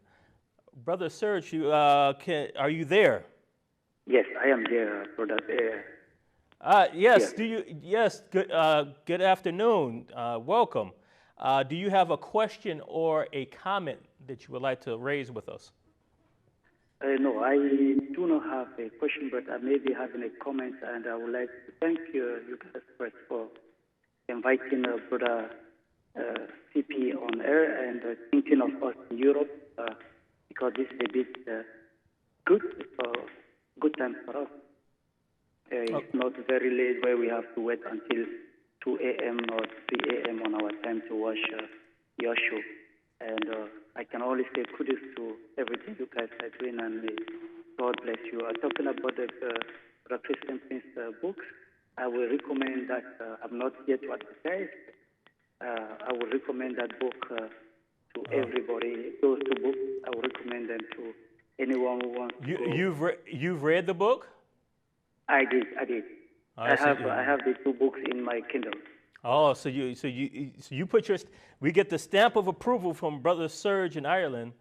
Speaker 1: Brother Serge, are you there?
Speaker 6: Yes, I am there, brother.
Speaker 1: Yes.
Speaker 6: Yeah.
Speaker 1: Yes. Good afternoon. Welcome. Do you have a question or a comment that you would like to raise with us?
Speaker 6: No, I do not have a question, but I may be having a comment, and I would like to thank you guys first for inviting brother CP on air and thinking of us in Europe, because this is a bit good time for us. It's not very late where we have to wait until 2 a.m. or 3 a.m. on our time to watch your show. And I can only say kudos to everything you guys are doing, and may God bless you. Talking about the Christian Prince books, I will recommend that. I'm not here to advertise. I will recommend that book to everybody. Those two books, I will recommend them to anyone who wants to.
Speaker 1: You've read the book?
Speaker 6: I did. I have the two books in my Kindle.
Speaker 1: Oh, so you put we get the stamp of approval from Brother Serge in Ireland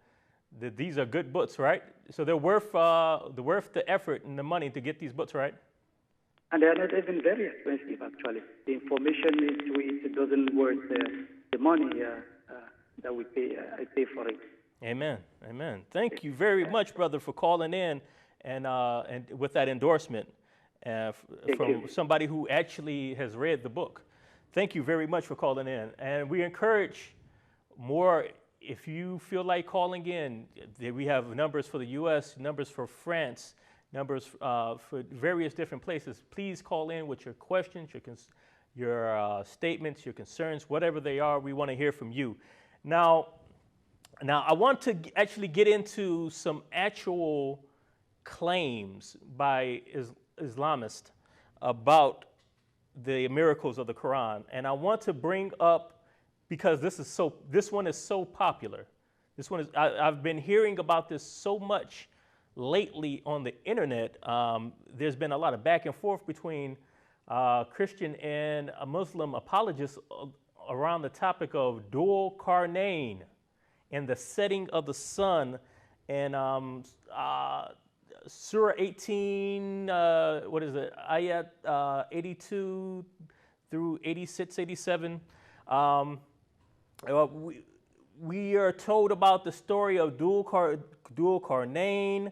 Speaker 1: that these are good books, right? So they're worth the effort and the money to get these books, right?
Speaker 6: And they are not even very expensive, actually. The information into it doesn't worth the money that we pay. I pay for it.
Speaker 1: Amen. Thank you very much, brother, for calling in and with that endorsement from somebody who actually has read the book. Thank you very much for calling in. And we encourage more, if you feel like calling in, we have numbers for the U.S., numbers for France, numbers for various different places. Please call in with your questions, your statements, your concerns, whatever they are. We want to hear from you. Now I want to actually get into some actual claims by Islamists about the miracles of the Quran. And I want to bring up because this one is so popular. This one is, I've been hearing about this so much lately on the internet. There's been a lot of back and forth between Christian and Muslim apologists around the topic of dual Qarnayn and the setting of the sun, and Surah 18, what is it, Ayat 82 through 86, 87. We are told about the story of dual Qarnayn.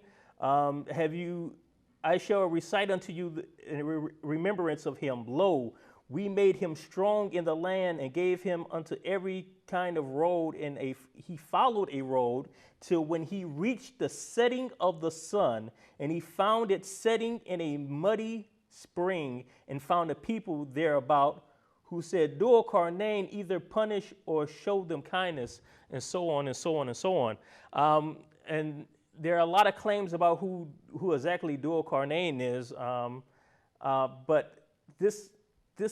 Speaker 1: I shall recite unto you in remembrance of him. Lo, we made him strong in the land and gave him unto every kind of road, and he followed a road till when he reached the setting of the sun, and he found it setting in a muddy spring, and found a people thereabout who said, Dual Qarnayn, either punish or show them kindness, and so on and so on and so on. And there are a lot of claims about who exactly Dual Qarnayn is, but this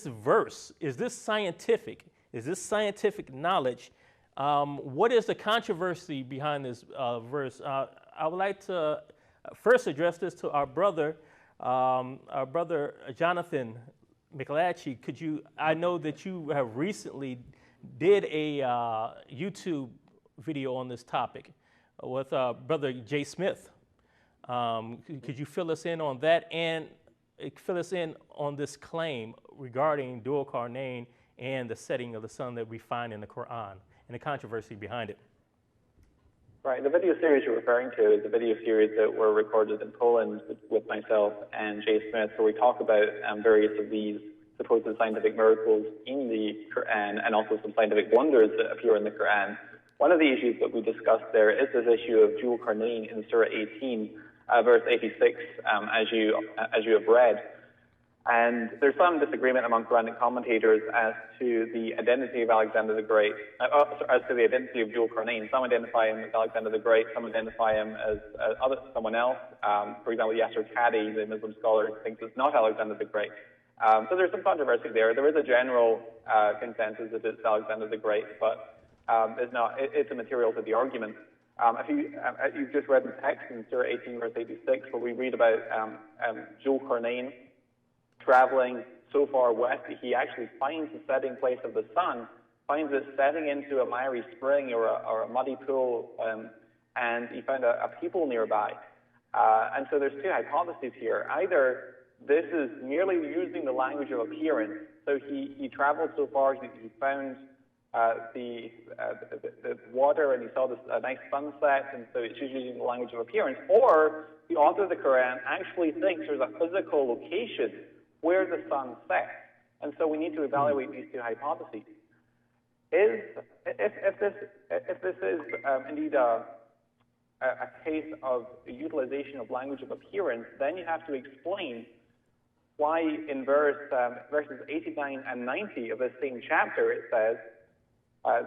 Speaker 1: verse, is this scientific? Is this scientific knowledge? What is the controversy behind this verse? I would like to first address this to our brother Jonathan McLatchie. I know that you have recently did a YouTube video on this topic with Brother Jay Smith. Could you fill us in on that and fill us in on this claim regarding dual Qarnayn and the setting of the sun that we find in the Quran and the controversy behind it?
Speaker 2: Right. The video series you're referring to is a video series that were recorded in Poland with myself and Jay Smith, where we talk about various of these supposed scientific miracles in the Quran and also some scientific wonders that appear in the Quran. One of the issues that we discussed there is this issue of dual Qarnayn in Surah 18, verse 86, as you have read. And there's some disagreement among Quranic commentators as to the identity of Alexander the Great, as to the identity of dual Qarnayn. Some identify him as Alexander the Great, some identify him as someone else. For example, Yasser Qadi, the Muslim scholar, thinks it's not Alexander the Great. So there's some controversy there. There is a general consensus that it's Alexander the Great, but it's immaterial to the argument. You've just read the text in Surah 18, verse 86, where we read about dual Qarnayn traveling so far west, he actually finds the setting place of the sun, finds it setting into a miry spring or a muddy pool, and he found a people nearby. And so there's two hypotheses here. Either this is merely using the language of appearance, so he traveled so far, he found the water and he saw a nice sunset, and so it's just using the language of appearance, or the author of the Quran actually thinks there's a physical location where the sun sets. And so we need to evaluate these two hypotheses. If this is indeed a case of the utilization of language of appearance, then you have to explain why in verses 89 and 90 of this same chapter it says,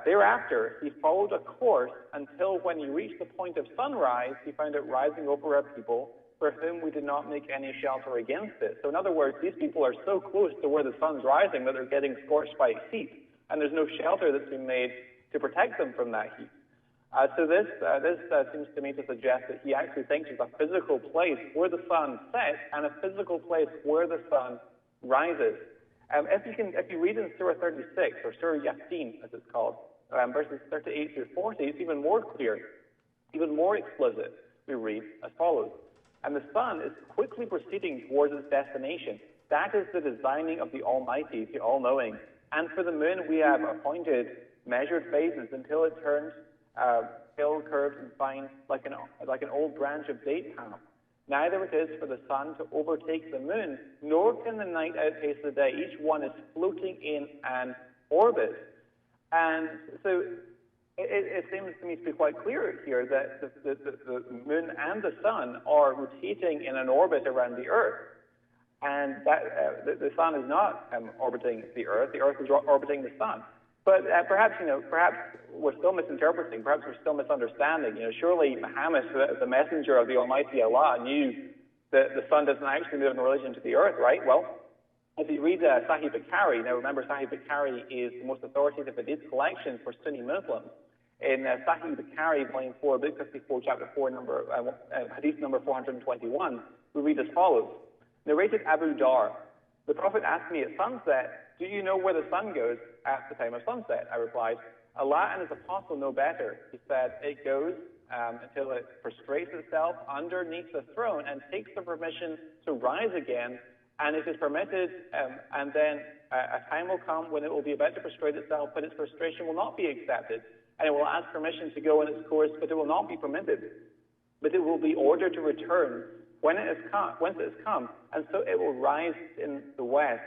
Speaker 2: thereafter he followed a course until when he reached the point of sunrise, he found it rising over a people for whom we did not make any shelter against it. So in other words, these people are so close to where the sun's rising that they're getting scorched by heat, and there's no shelter that's been made to protect them from that heat. So this seems to me to suggest that he actually thinks there's a physical place where the sun sets and a physical place where the sun rises. If you read in Surah 36, or Surah Yasin, as it's called, verses 38 through 40, it's even more clear, even more explicit. We read as follows. And the sun is quickly proceeding towards its destination. That is the designing of the Almighty, the All-Knowing. And for the moon we have appointed measured phases until it turns pale, curved, and fine like an old branch of date palm. Neither it is for the sun to overtake the moon, nor can the night outpace the day. Each one is floating in an orbit. And so it seems to me to be quite clear here that the moon and the sun are rotating in an orbit around the Earth. And that the sun is not orbiting the Earth is orbiting the sun. But perhaps we're still misinterpreting, perhaps we're still misunderstanding. Surely Muhammad, the messenger of the Almighty Allah, knew that the sun doesn't actually move in relation to the Earth, right? Well, If you read Sahih Bukhari, now remember Sahih Bukhari is the most authoritative hadith collection for Sunni Muslims. In Sahih Bukhari, volume 4, book 54, chapter 4, hadith number 421, we read as follows. Narrated Abu Dar, the Prophet asked me at sunset, do you know where the sun goes at the time of sunset? I replied, Allah and His Apostle know better. He said, it goes until it prostrates itself underneath the throne and takes the permission to rise again, and it is permitted, and then a time will come when it will be about to prostrate itself, but its prostration will not be accepted, and it will ask permission to go in its course, but it will not be permitted. But it will be ordered to return whence it has come, and so it will rise in the west.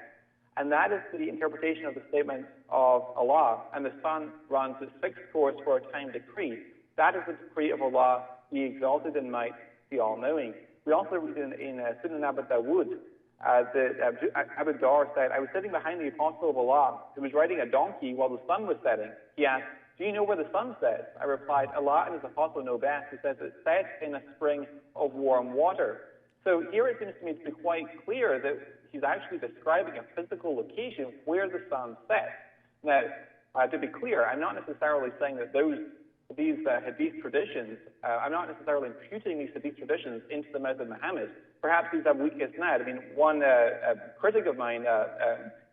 Speaker 2: And that is the interpretation of the statement of Allah, and the sun runs its fixed course for a time decree. That is the decree of Allah, be exalted in might, be all-knowing. We also read in Sunan Abu Dawood, Abu Dar said, I was sitting behind the Apostle of Allah, who was riding a donkey while the sun was setting. He asked, do you know where the sun sets? I replied, Allah and His Apostle know best. He says it sets in a spring of warm water. So here it seems to me to be quite clear that he's actually describing a physical location where the sun sets. Now, to be clear, I'm not necessarily saying that these hadith traditions, I'm not necessarily imputing these hadith traditions into the mouth of Muhammad. Perhaps these have weak isnad. I mean, one critic of mine,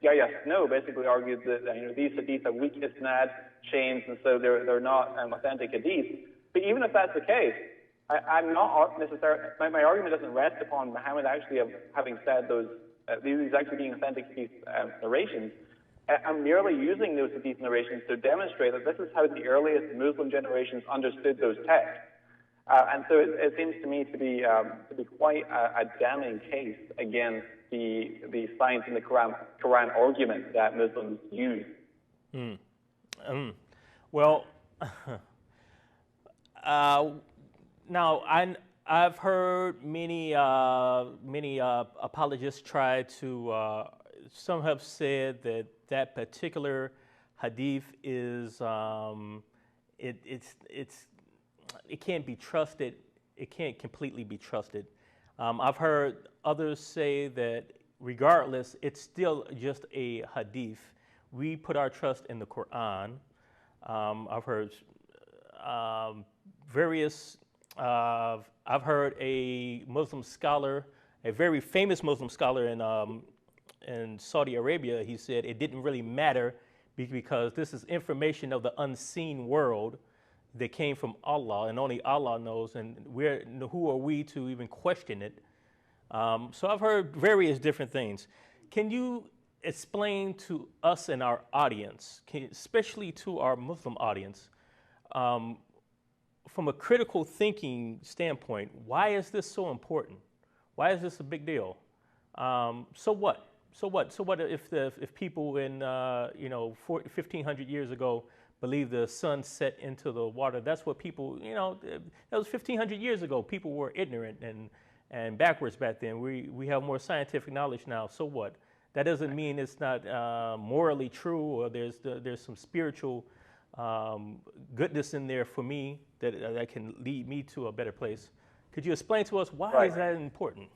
Speaker 2: Yahya Snow, basically argued that these hadith have weak isnad chains, and so they're not authentic hadith. But even if that's the case, I'm not necessarily, my argument doesn't rest upon Muhammad actually having said these actually being authentic hadith narrations. I'm merely using those hadith narrations to demonstrate that this is how the earliest Muslim generations understood those texts. And so it seems to me to be quite a damning case against the science in the Quran argument that Muslims use.
Speaker 1: Well, now I've heard many apologists try to. Some have said that particular hadith is it can't be trusted. It can't completely be trusted. I've heard others say that regardless, it's still just a hadith. We put our trust in the Quran. I've heard I've heard a Muslim scholar, a very famous Muslim scholar in Saudi Arabia, he said it didn't really matter because this is information of the unseen world that came from Allah, and only Allah knows, and who are we to even question it? So I've heard various different things. Can you explain to us and our audience, especially to our Muslim audience, from a critical thinking standpoint, why is this so important? Why is this a big deal? So what? So what if people in 1,500 years ago believed the sun set into the water? That's what people, that was 1,500 years ago. People were ignorant and backwards back then. We have more scientific knowledge now. So what? That doesn't mean it's not morally true, or there's some spiritual goodness in there for me that can lead me to a better place. Could you explain to us why is that important?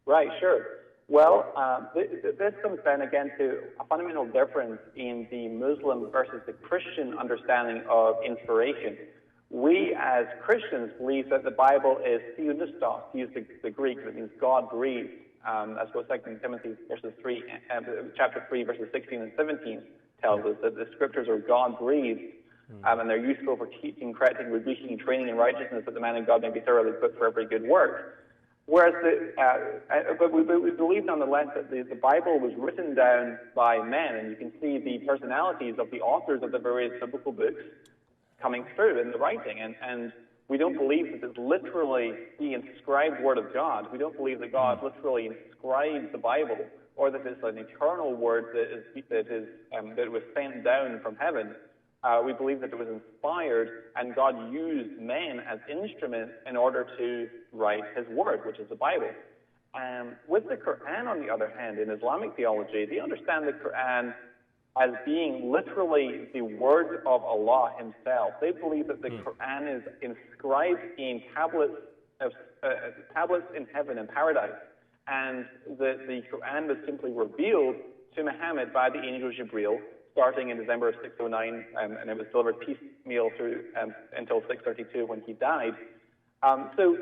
Speaker 2: Right, sure. Well, this comes down again to a fundamental difference in the Muslim versus the Christian understanding of inspiration. We as Christians believe that the Bible is theonistos, to use the Greek, that means God breathed. That's what 2 Timothy chapter 3, verses 16 and 17 tells us, that the scriptures are God breathed, and they're useful for teaching, correcting, rebuking, training in righteousness, that the man of God may be thoroughly equipped for every good work. Whereas, but we believe nonetheless that the Bible was written down by men, and you can see the personalities of the authors of the various biblical books coming through in the writing. And we don't believe that it's literally the inscribed Word of God. We don't believe that God literally inscribed the Bible, or that it's an eternal word that was sent down from heaven. We believe that it was inspired, and God used men as instruments in order to write His Word, which is the Bible. With the Quran, on the other hand, in Islamic theology, they understand the Quran as being literally the word of Allah Himself. They believe that the Quran is inscribed in tablets in heaven and paradise, and the Quran was simply revealed to Muhammad by the angel Jibreel, starting in December of 609, and it was delivered piecemeal through until 632 when he died. So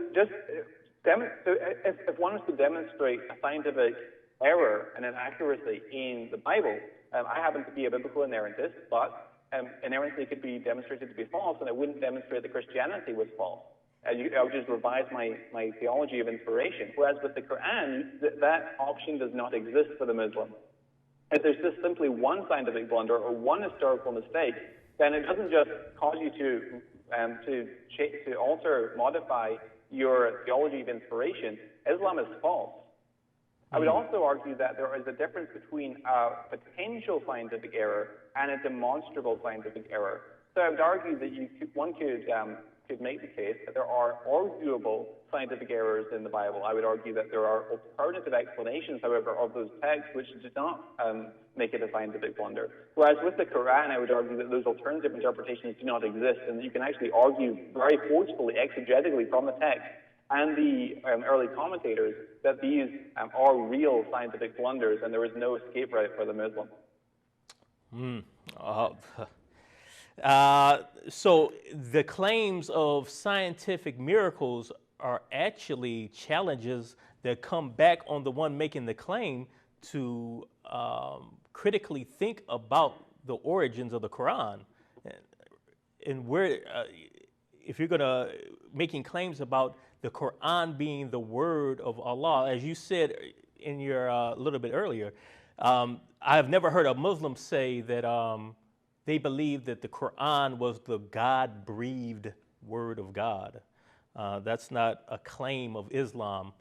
Speaker 2: if one was to demonstrate a scientific error and inaccuracy in the Bible, I happen to be a biblical inerrantist, but inerrancy could be demonstrated to be false, and it wouldn't demonstrate that Christianity was false. I would just revise my theology of inspiration. Whereas with the Quran, that option does not exist for the Muslim. If there's just simply one scientific blunder or one historical mistake, then it doesn't just cause you to alter, modify your theology of inspiration. Islam is false. I would also argue that there is a difference between a potential scientific error and a demonstrable scientific error. So I would argue that one could make the case that there are arguable scientific errors in the Bible. I would argue that there are alternative explanations, however, of those texts which do not make it a scientific blunder. Whereas with the Quran, I would argue that those alternative interpretations do not exist, and you can actually argue very forcefully, exegetically from the text and the early commentators that these are real scientific blunders, and there is no escape route for the Muslim.
Speaker 1: So the claims of scientific miracles are actually challenges that come back on the one making the claim to critically think about the origins of the Quran. And where, if you're going to making claims about the Quran being the word of Allah, as you said in your little bit earlier, I have never heard a Muslim say that they believe that the Quran was the God-breathed word of God. That's not a claim of Islam.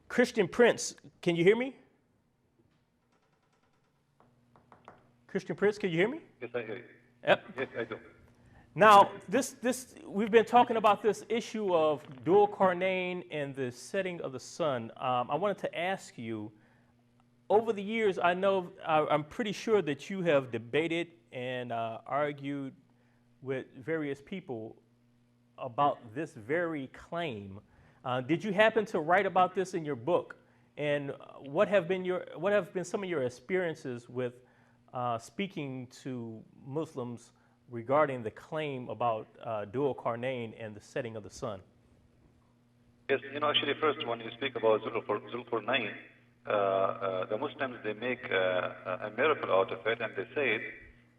Speaker 1: Christian Prince, can you hear me? Christian Prince, can you hear me?
Speaker 3: Yes, I hear you.
Speaker 1: Yep.
Speaker 3: Yes, I do.
Speaker 1: Now, we've been talking about this issue of dual Qarnayn and the setting of the sun. I wanted to ask you, over the years, I'm pretty sure that you have debated and argued with various people about this very claim. Did you happen to write about this in your book? And what have been some of your experiences with speaking to Muslims regarding the claim about dual Qarnayn and the setting of the sun?
Speaker 3: Yes, actually, first, when you speak about Zulqarnain, the Muslims, they make a miracle out of it, and they say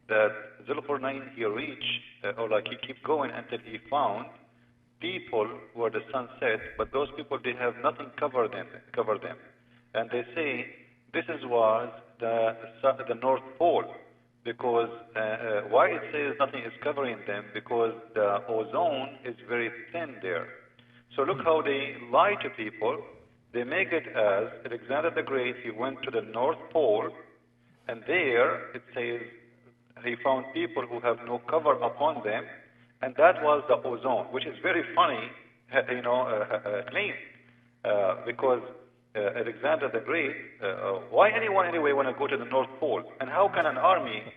Speaker 3: that Zulqarnain, he reached, he keep going until he found people where the sun set, but those people, they have nothing cover them. And they say this was the North Pole, because why it says nothing is covering them? Because the ozone is very thin there. So look how they lie to people. They make it as Alexander the Great, he went to the North Pole, and there it says he found people who have no cover upon them, and that was the ozone, which is very funny, claim, because Alexander the Great, why anyone anyway want to go to the North Pole? And how can an army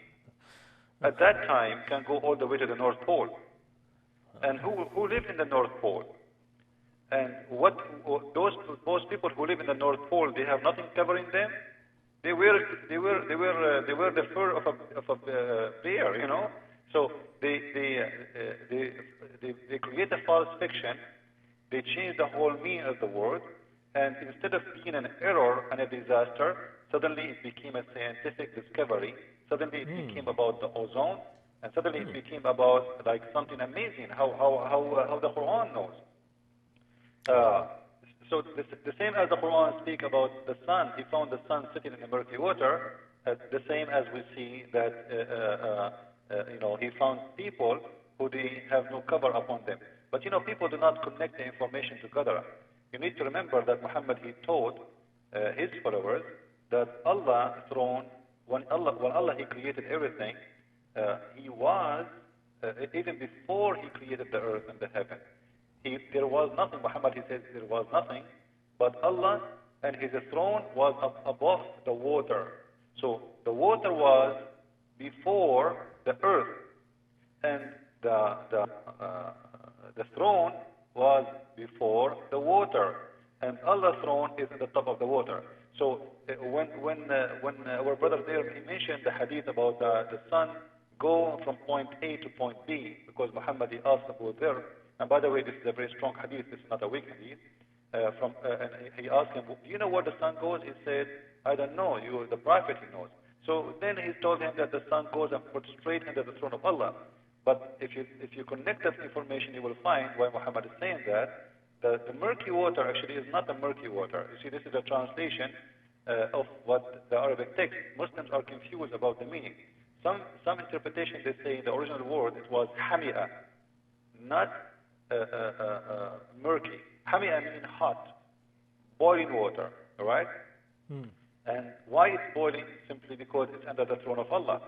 Speaker 3: at that time can go all the way to the North Pole? And who lived in the North Pole? And those people who live in the North Pole, they have nothing covering them. They wear the fur of a bear, So they create a false fiction. They change the whole meaning of the word, and instead of being an error and a disaster, suddenly it became a scientific discovery. Suddenly it became about the ozone, and suddenly it became about like something amazing. How the Quran knows. So the same as the Quran speak about the sun, he found the sun sitting in the murky water. The same as we see that he found people who they have no cover upon them. But people do not connect the information together. You need to remember that Muhammad, he taught his followers that Allah throne, when Allah he created everything, he was even before he created the earth and the heaven. There was nothing. Muhammad, he says there was nothing, but Allah and his throne was above the water. So the water was before the earth, and the throne was before the water. and Allah's throne is in the top of the water. So when our brother there, he mentioned the hadith about the sun go from point A to point B, because Muhammad, he asked about there. And by the way, this is a very strong hadith, this is not a weak hadith. And he asked him, do you know where the sun goes? He said, I don't know, the prophet, he knows. So then he told him that the sun goes and puts straight into the throne of Allah. But if you connect that information, you will find why Muhammad is saying that. The murky water actually is not the murky water. You see, this is a translation of what the Arabic text. Muslims are confused about the meaning. Some interpretation, they say the original word, it was hamia, not murky. Hamia means hot, boiling water, all right? And why it's boiling? Simply because it's under the throne of Allah.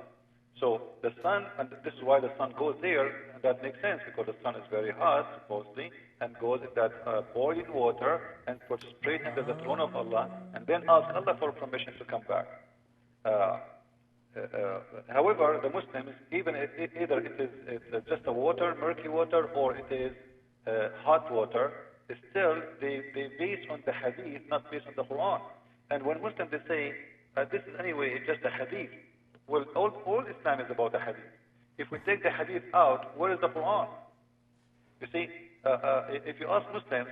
Speaker 3: So the sun, and this is why the sun goes there, and that makes sense, because the sun is very hot, supposedly, and goes in that boiling water and puts straight into the throne of Allah, and then asks Allah for permission to come back. However, the Muslims, even either it's just a water, murky water, or it is hot water, still they base on the hadith, not based on the Quran. And when Muslims, they say, this is anyway just a hadith. Well, all Islam is about the hadith. If we take the hadith out, where is the Quran? You see, if you ask Muslims,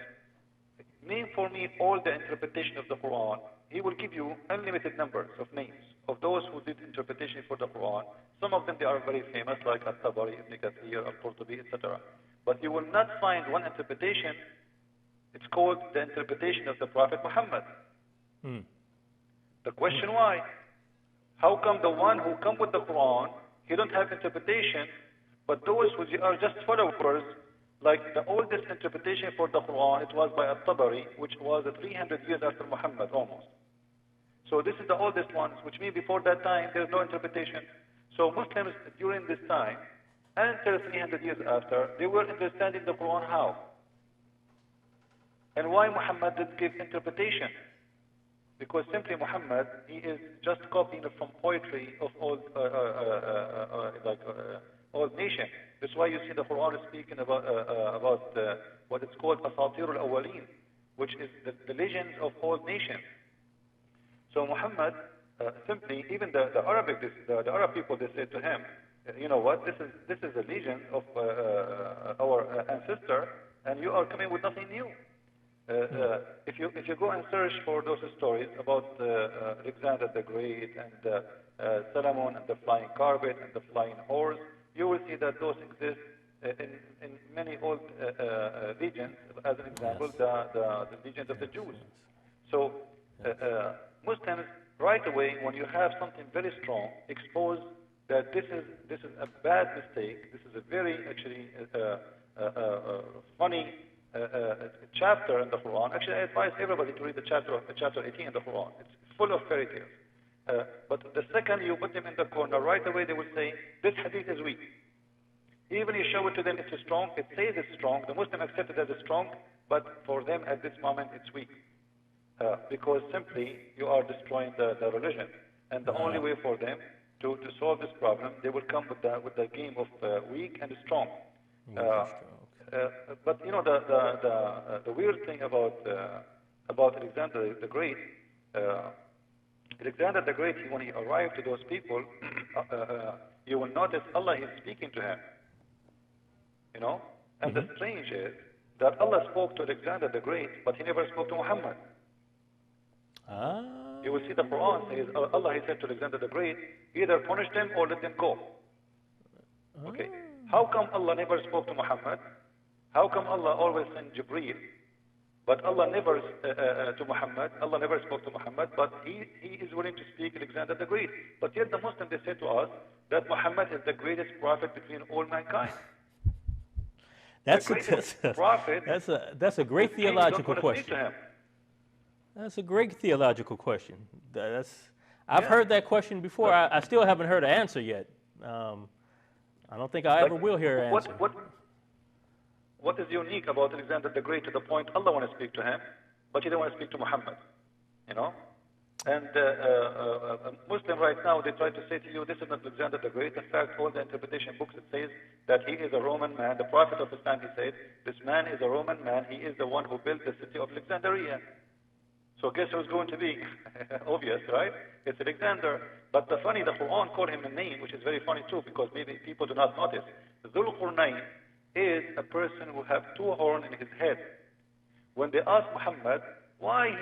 Speaker 3: name for me all the interpretation of the Quran, he will give you unlimited numbers of names of those who did interpretation for the Quran. Some of them, they are very famous, like Al-Tabari, Ibn Kathir, Al-Qurtubi, etc. But you will not find one interpretation. It's called the interpretation of the Prophet Muhammad. The question why? How come the one who come with the Quran, he don't have interpretation, but those who are just followers, like the oldest interpretation for the Quran, it was by Al-Tabari, which was 300 years after Muhammad, almost. So this is the oldest ones, which means before that time, there's no interpretation. So Muslims, during this time, until 300 years after, they were understanding the Quran how? And why Muhammad didn't give interpretation? Because simply Muhammad, he is just copying from poetry of old nation. That's why you see the Quran is speaking about what is called Asatir al-Awwaleen, which is the legends of old nations. So Muhammad, simply, even the Arab people, they say to him, you know what, this is a legend of our ancestor, and you are coming with nothing new. If you go and search for those stories about Alexander the Great and Solomon and the flying carpet and the flying horse, you will see that those exist in many old regions. As an example, the regions of the Jews. So Muslims, right away, when you have something very strong, expose that this is a bad mistake. This is a very actually funny chapter in the Quran. Actually, I advise everybody to read the chapter 18 in the Quran. It's full of fairy tales. But the second you put them in the corner, right away they will say, this hadith is weak. Even you show it to them, it's strong, it says it's strong, the Muslim accepts it as strong, but for them at this moment it's weak. Because simply you are destroying the religion. And the only way for them to solve this problem, they will come with the game of weak and strong. But you know, the weird thing about Alexander the Great, Alexander the Great, when he arrived to those people, you will notice Allah is speaking to him. You know? And the strange is that Allah spoke to Alexander the Great, but he never spoke to Muhammad. You will see the Quran says, Allah, he said to Alexander the Great, either punish them or let them go. Okay? How come Allah never spoke to Muhammad? How come Allah always sent Jibreel? But Allah never to Muhammad, Allah never spoke to Muhammad, but he is willing to speak to Alexander the Great. But yet the Muslims, they say to us that Muhammad is the greatest prophet between all mankind.
Speaker 1: That's a great theological question. That's a great theological question. I've heard that question before. I still haven't heard an answer yet. I don't think I ever will hear an answer.
Speaker 3: What is unique about Alexander the Great to the point Allah want to speak to him, but he don't want to speak to Muhammad? You know? And a Muslim right now, they try to say to you, this is not Alexander the Great. In fact, all the interpretation books, it says that he is a Roman man. The Prophet of Islam, he said, this man is a Roman man. He is the one who built the city of Alexandria. So guess who's going to be? Obvious, right? It's Alexander. But the Quran called him a name, which is very funny too, because maybe people do not notice. Dhul Qurnayn is a person who have two horns in his head. When they asked Muhammad why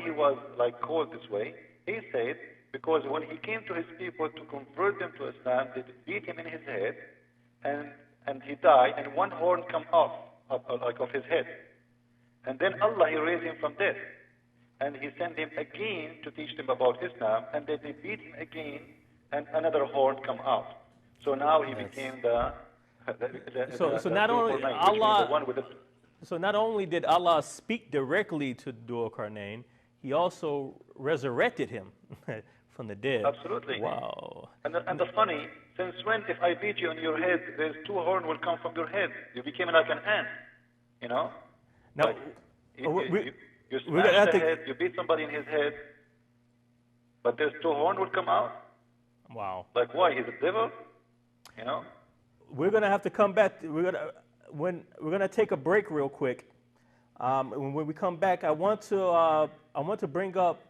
Speaker 3: he was like called this way, he said, because when he came to his people to convert them to Islam, they beat him in his head, and he died, and one horn come off, like of his head. And then Allah, he raised him from death. And he sent him again to teach them about Islam, and then they beat him again, and another horn come out. So now he became
Speaker 1: so not only Allah, so not only did Allah speak directly to Dhul Qarnayn, he also resurrected him from the dead.
Speaker 3: Absolutely.
Speaker 1: Wow.
Speaker 3: And the funny, since when if I beat you on your head, there's two horns will come from your head. You became like an ant, you know?
Speaker 1: Now,
Speaker 3: like, you smash the head, you beat somebody in his head, but there's two horns will come out?
Speaker 1: Wow.
Speaker 3: Like why? He's a devil? You know?
Speaker 1: We're gonna have to come back. We're gonna take a break real quick. When we come back, I want to bring up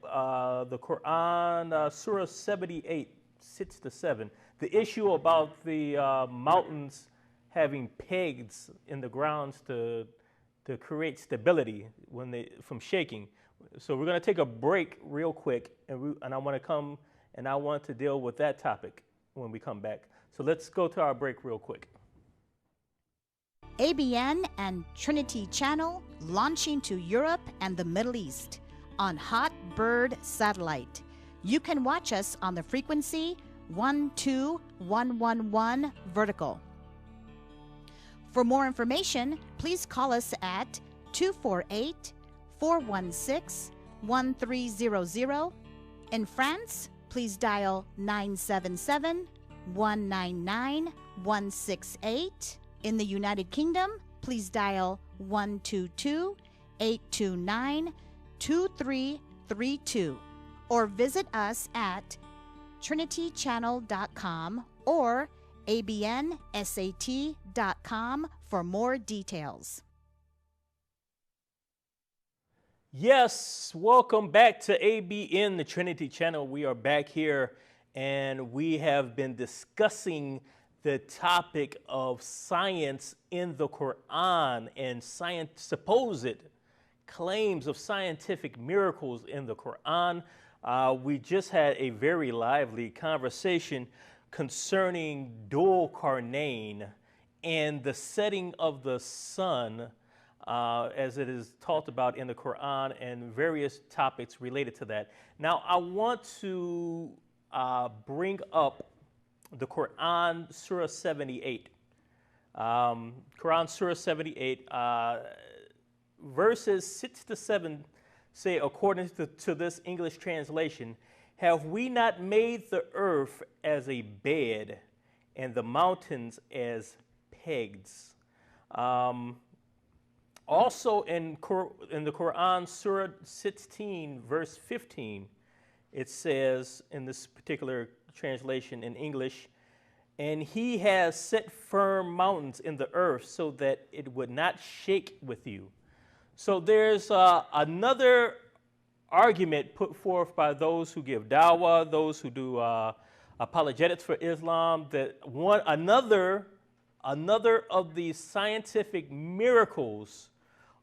Speaker 1: the Quran, Surah 78, 6-7, the issue about the mountains having pegs in the grounds to create stability from shaking. So we're gonna take a break real quick, and I want to come and I want to deal with that topic when we come back. So let's go to our break real quick.
Speaker 4: ABN and Trinity Channel launching to Europe and the Middle East on Hot Bird Satellite. You can watch us on the frequency 12111 vertical. For more information, please call us at 248-416-1300. In France, please dial 977-199-168. In the United Kingdom, please dial 122-829-2332 or visit us at trinitychannel.com or abnsat.com for more details.
Speaker 1: Yes, welcome back to ABN, the Trinity Channel. We are back here, and we have been discussing the topic of science in the Quran and supposed claims of scientific miracles in the Quran. We just had a very lively conversation concerning Dhul Qarnayn and the setting of the sun as it is talked about in the Quran and various topics related to that. Now, I want to bring up the Quran, Surah 78. Quran, Surah 78, verses 6-7 say, according to this English translation, "Have we not made the earth as a bed and the mountains as pegs?" Also in the Quran, Surah 16, verse 15, it says in this particular translation in English, "And he has set firm mountains in the earth so that it would not shake with you." So there's another argument put forth by those who give dawah, those who do apologetics for Islam, that another of the scientific miracles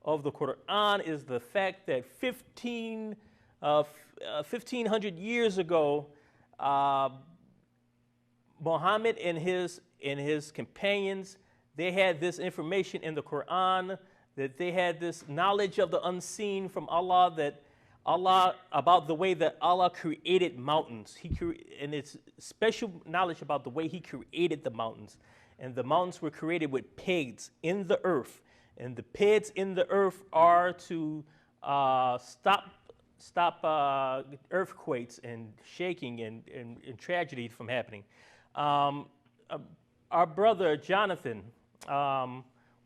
Speaker 1: of the Quran is the fact that 1,500 years ago, Muhammad and his companions, they had this information in the Quran, that they had this knowledge of the unseen from Allah, about the way that Allah created mountains. And it's special knowledge about the way He created the mountains. And the mountains were created with pegs in the earth. And the pegs in the earth are to stop earthquakes and shaking and tragedy from happening. Our brother Jonathan,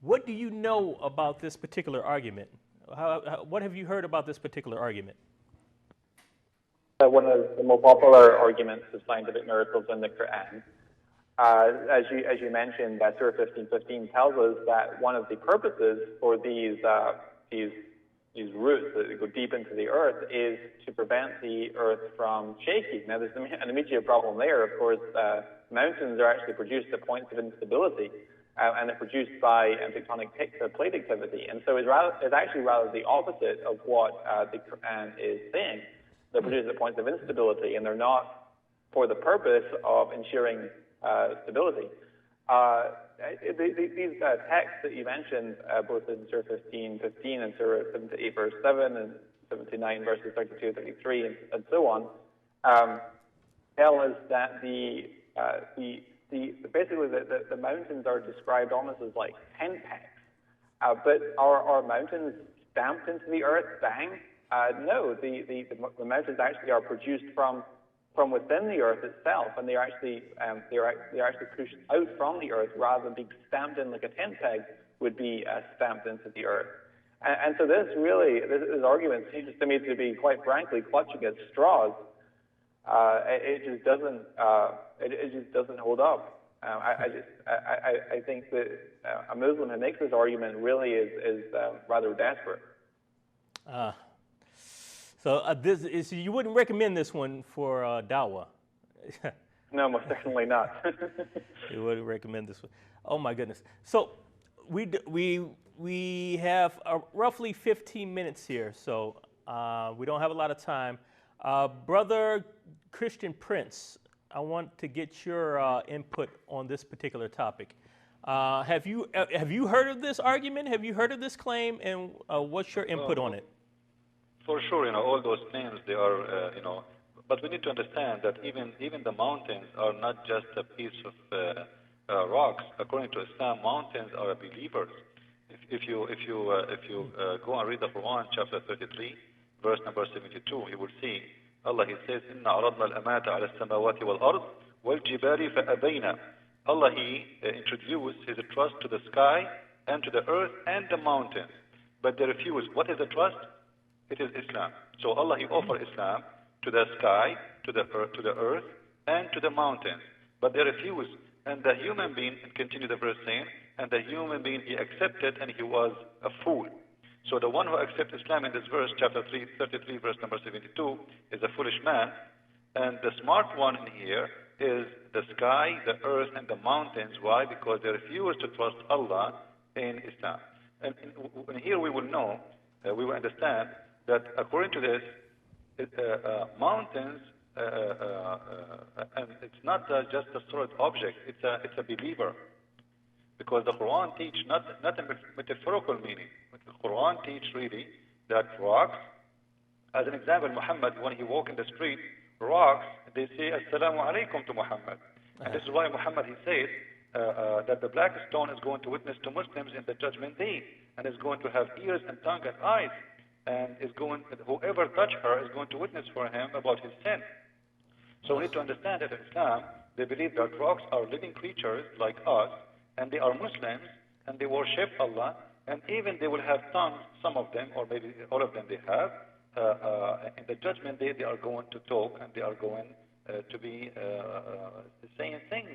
Speaker 1: what do you know about this particular argument? What have you heard about this particular argument?
Speaker 2: one of the more popular arguments of scientific miracles in the Quran. As you mentioned, that Surah 15:15 tells us that one of the purposes for these roots that go deep into the earth is to prevent the earth from shaking. Now, there's an immediate problem there. Of course, mountains are actually produced at points of instability, and they're produced by tectonic plate activity. And so it's actually rather the opposite of what the Quran is saying. They're produced at points of instability, and they're not for the purpose of ensuring stability. These texts that you mentioned, both in Surah 15:15 and Surah 78 verse 7 and 79 verses 32 and 33 and so on, tell us that basically the mountains are described almost as like tent pegs. But are mountains stamped into the earth, bang? No, the mountains actually are produced from within the earth itself, and they're actually pushed out from the earth rather than being stamped in like a tent peg would be stamped into the earth. And so this argument seems to me to be, quite frankly, clutching at straws. It just doesn't hold up. I think that a Muslim who makes this argument really is rather desperate.
Speaker 1: So you wouldn't recommend this one for dawah?
Speaker 2: No, most certainly not.
Speaker 1: You wouldn't recommend this one. Oh my goodness. So we have roughly 15 minutes here, so we don't have a lot of time. Brother Christian Prince, I want to get your input on this particular topic. Have you heard of this argument? Have you heard of this claim? And what's your input on it?
Speaker 3: For sure, all those claims, they are, but we need to understand that even the mountains are not just a piece of rocks. According to Islam, mountains are believers. If you go and read the Quran, chapter 33, verse number 72, you will see Allah, He says, "Inna aradna al-amata ala al-samawati wal-ard wal-jibali fa-abayna." Allah, He introduced His trust to the sky and to the earth and the mountains, but they refused. What is the trust? It is Islam. So Allah, He offered Islam to the sky, to the earth, and to the mountains. But they refused. And the human being, and continue the verse saying, and the human being, he accepted, and he was a fool. So the one who accepts Islam in this verse, chapter 33, verse number 72, is a foolish man. And the smart one in here is the sky, the earth, and the mountains. Why? Because they refuse to trust Allah in Islam. And here we will know, we will understand, that according to this, mountains, and it's not just a solid object, it's a believer. Because the Quran teaches not a metaphorical meaning, but the Quran teaches really that rocks, as an example, Muhammad, when he walks in the street, rocks, they say, "Assalamu alaikum" to Muhammad. And this is why Muhammad, he says, that the black stone is going to witness to Muslims in the judgment day, and is going to have ears and tongue and eyes. And whoever touch her is going to witness for him about his sin. So we need to understand that in Islam, they believe that rocks are living creatures like us, and they are Muslims, and they worship Allah, and even they will have tongues, some of them, or maybe all of them they have. In the judgment day, they are going to talk, and they are going to be saying things.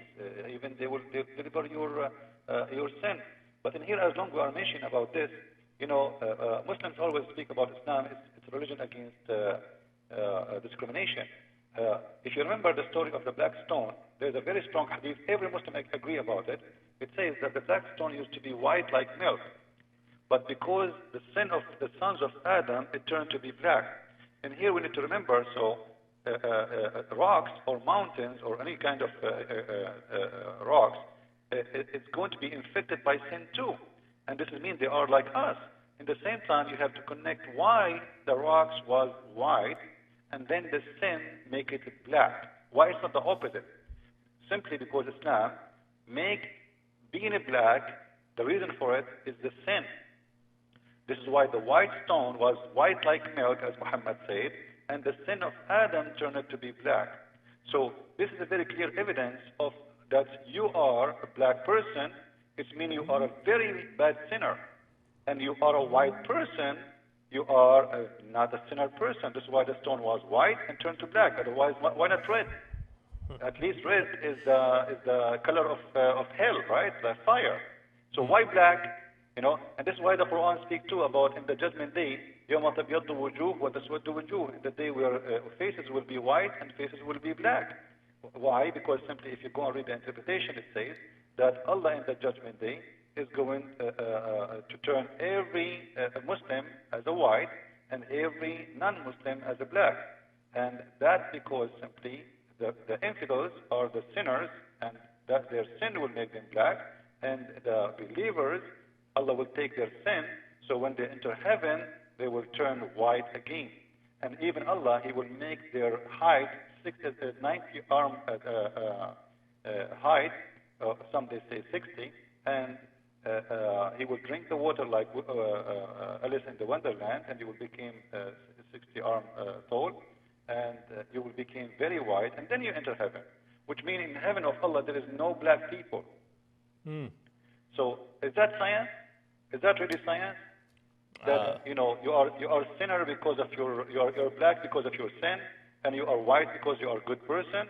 Speaker 3: Even they will deliver your sin. But in here, as long as we are mentioning about this, Muslims always speak about Islam. It's a religion against discrimination. If you remember the story of the black stone, there's a very strong hadith. Every Muslim agree about it. It says that the black stone used to be white like milk, but because the sin of the sons of Adam, it turned to be black. And here we need to remember, so rocks or mountains or any kind of rocks, it's going to be infected by sin too. And this means they are like us. In the same time, you have to connect why the rocks was white, and then the sin make it black. Why it's not the opposite? Simply because Islam being black, the reason for it is the sin. This is why the white stone was white like milk, as Muhammad said, and the sin of Adam turned it to be black. So this is a very clear evidence of that you are a black person. It means you are a very bad sinner. And you are a white person, you are not a sinner person. This is why the stone was white and turned to black. Otherwise, why not red? At least red is the color of hell, right? The fire. So why black? You know, and this is why the Quran speaks too about in the judgment day, يوم تبيض وجوه وتسود وجوه. The day where faces will be white and faces will be black. Why? Because simply, if you go and read the interpretation, it says that Allah in the judgment day is going to turn every Muslim as a white and every non-Muslim as a black. And that's because simply the infidels are the sinners, and that their sin will make them black, and the believers, Allah will take their sin, so when they enter heaven, they will turn white again. And even Allah, He will make their height 90 arm height, some they say 60, and He will drink the water like Alice in the Wonderland, and you will become 60 arm tall, and you will become very white, and then you enter heaven, which means in heaven of Allah there is no black people. So is that science? Is that really science? That you know you are sinner because of you're black because of your sin, and you are white because you are a good person.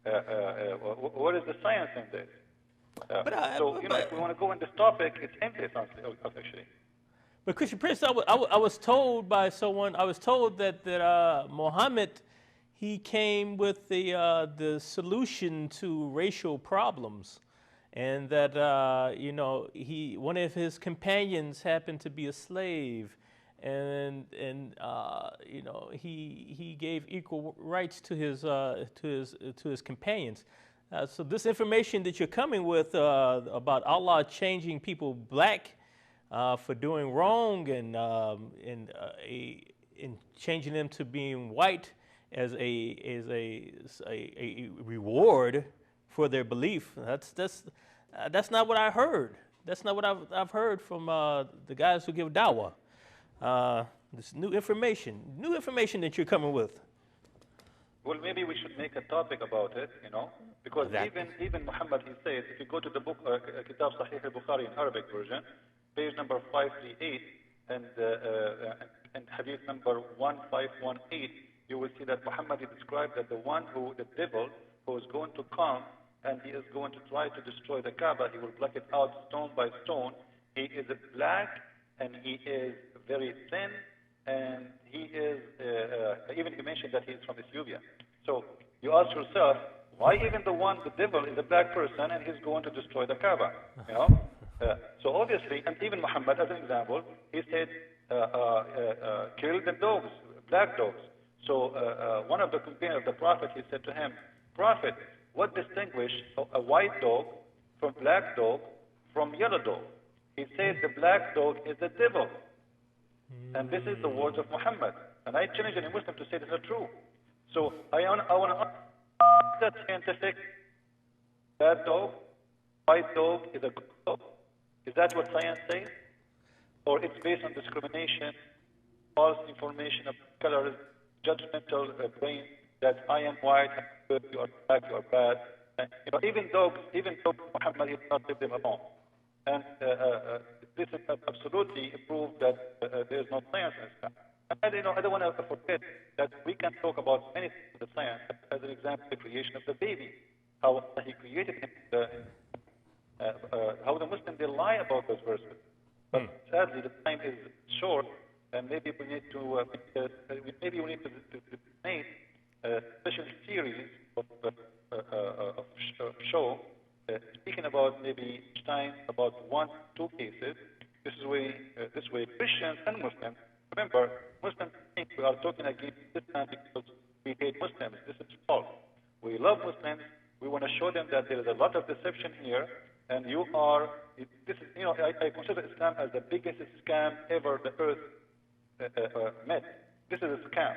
Speaker 3: What is the science in this? So you know, if we want to go on this topic, it's endless actually.
Speaker 1: But Christian Prince, I was told by someone, I was told that Muhammad, he came with the solution to racial problems, and that you know, one of his companions happened to be a slave, and you know, he gave equal rights to his companions. So this information that you're coming with about Allah changing people black for doing wrong and changing them to being white as a reward for their belief. That's not what I heard. That's not what I've heard from the guys who give dawah. This new information that you're coming with.
Speaker 3: Well, maybe we should make a topic about it, you know, because even Muhammad, he says, if you go to the book Kitab Sahih al-Bukhari in Arabic version, page number 538 and hadith number 1518, you will see that Muhammad described that the devil who is going to come and he is going to try to destroy the Kaaba, he will pluck it out stone by stone. He is black and he is very thin, and he is, even you mentioned that he is from Ethiopia. So you ask yourself, why even the devil is a black person and he's going to destroy the Kaaba, you know? So obviously, and even Muhammad, as an example, he said, kill the dogs, black dogs. So one of the companions of the Prophet, he said to him, Prophet, what distinguishes a white dog from black dog from yellow dog? He said the black dog is the devil. And this is the words of Muhammad. And I challenge any Muslim to say this is not true. So I want to ask, is that scientific? That dog, white dog is a good dog. Is that what science says? Or it's based on discrimination, false information of colors, judgmental brain that I am white, I'm good, you are black, you are bad. And, you know, even dogs, Muhammad did not leave them alone. And this is absolutely proof that there is no science in Islam. And you know, I don't want to forget that we can talk about many things in the science. As an example, the creation of the baby, how he created him, how the Muslims they lie about those verses. But sadly, the time is short, and maybe we need to make a special series of show. Speaking about maybe each time about 1-2 cases. This way Christians and Muslims. Remember, Muslims think we are talking against Islam because we hate Muslims. This is false. We love Muslims. We want to show them that there is a lot of deception here, and this is, you know, I consider Islam as the biggest scam ever the earth met. This is a scam.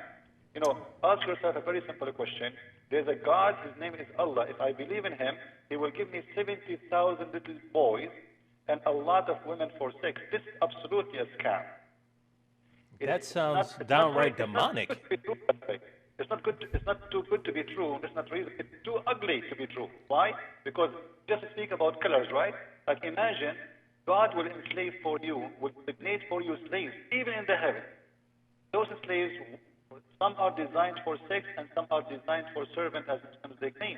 Speaker 3: You know, ask yourself a very simple question. There's a God, his name is Allah. If I believe in him, he will give me 70,000 little boys and a lot of women for sex. This is absolutely a scam.
Speaker 1: That sounds downright demonic.
Speaker 3: It's not good. It's not too good to be true. It's not reason. It's too ugly to be true. Why? Because just speak about colors, right? Like imagine God will enslave for you, will create for you slaves, even in the heaven. those slaves, some are designed for sex and some are designed for servant, as Muslims they claim.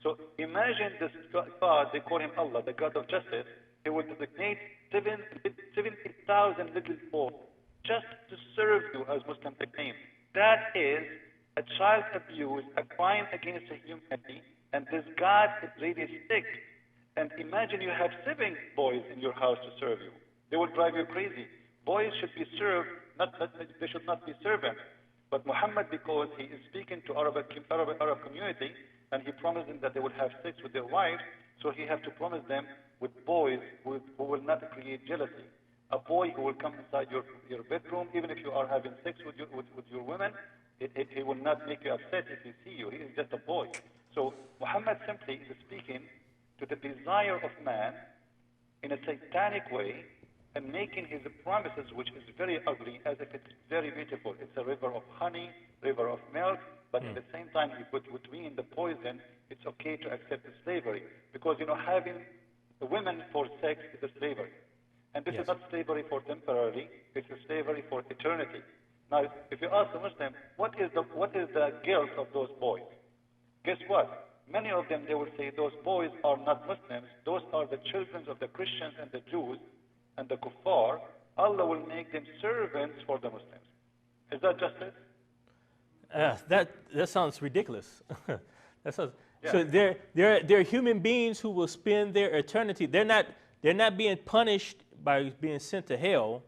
Speaker 3: So imagine this God, they call him Allah, the God of justice. He will designate 70,000 little boys just to serve you, as Muslims they claim. That is a child abuse, a crime against humanity, and this God is really strict. And imagine you have 7 boys in your house to serve you. They will drive you crazy. Boys should be served, they should not be servants. But Muhammad, because he is speaking to Arab community, and he promised them that they will have sex with their wives, so he has to promise them with boys who will not create jealousy. A boy who will come inside your bedroom, even if you are having sex with your women, he will not make you upset if he see you. He is just a boy. So Muhammad simply is speaking to the desire of man in a satanic way, and making his promises, which is very ugly, as if it's very beautiful. It's a river of honey, river of milk, but at the same time, he put between the poison, it's okay to accept the slavery. Because, having women for sex is a slavery. And this is not slavery for temporarily, it's a slavery for eternity. Now, if you ask a Muslim, what is the guilt of those boys? Guess what? Many of them, they will say, those boys are not Muslims, those are the children of the Christians and the Jews, and the kuffar. Allah will make them servants for the Muslims. Is that justice?
Speaker 1: That sounds ridiculous. So they're human beings who will spend their eternity. They're not being punished by being sent to hell,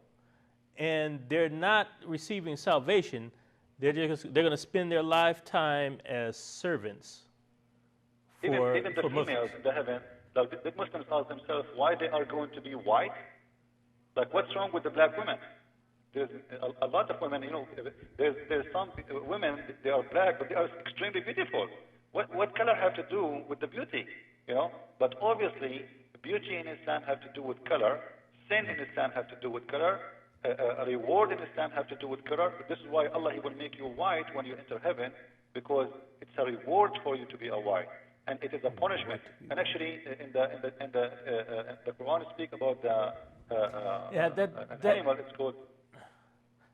Speaker 1: and they're not receiving salvation. They're going to spend their lifetime as servants.
Speaker 3: Even the females in the heaven, like the Muslims ask themselves why they are going to be white. Like, what's wrong with the black women? There's a lot of women, there's some women, they are black, but they are extremely beautiful. What color have to do with the beauty? But obviously, beauty in Islam have to do with color. Sin in Islam have to do with color. A reward in Islam have to do with color. This is why Allah, He will make you white when you enter heaven, because it's a reward for you to be a white, and it is a punishment. And actually, in the Quran speak about an animal. It's called.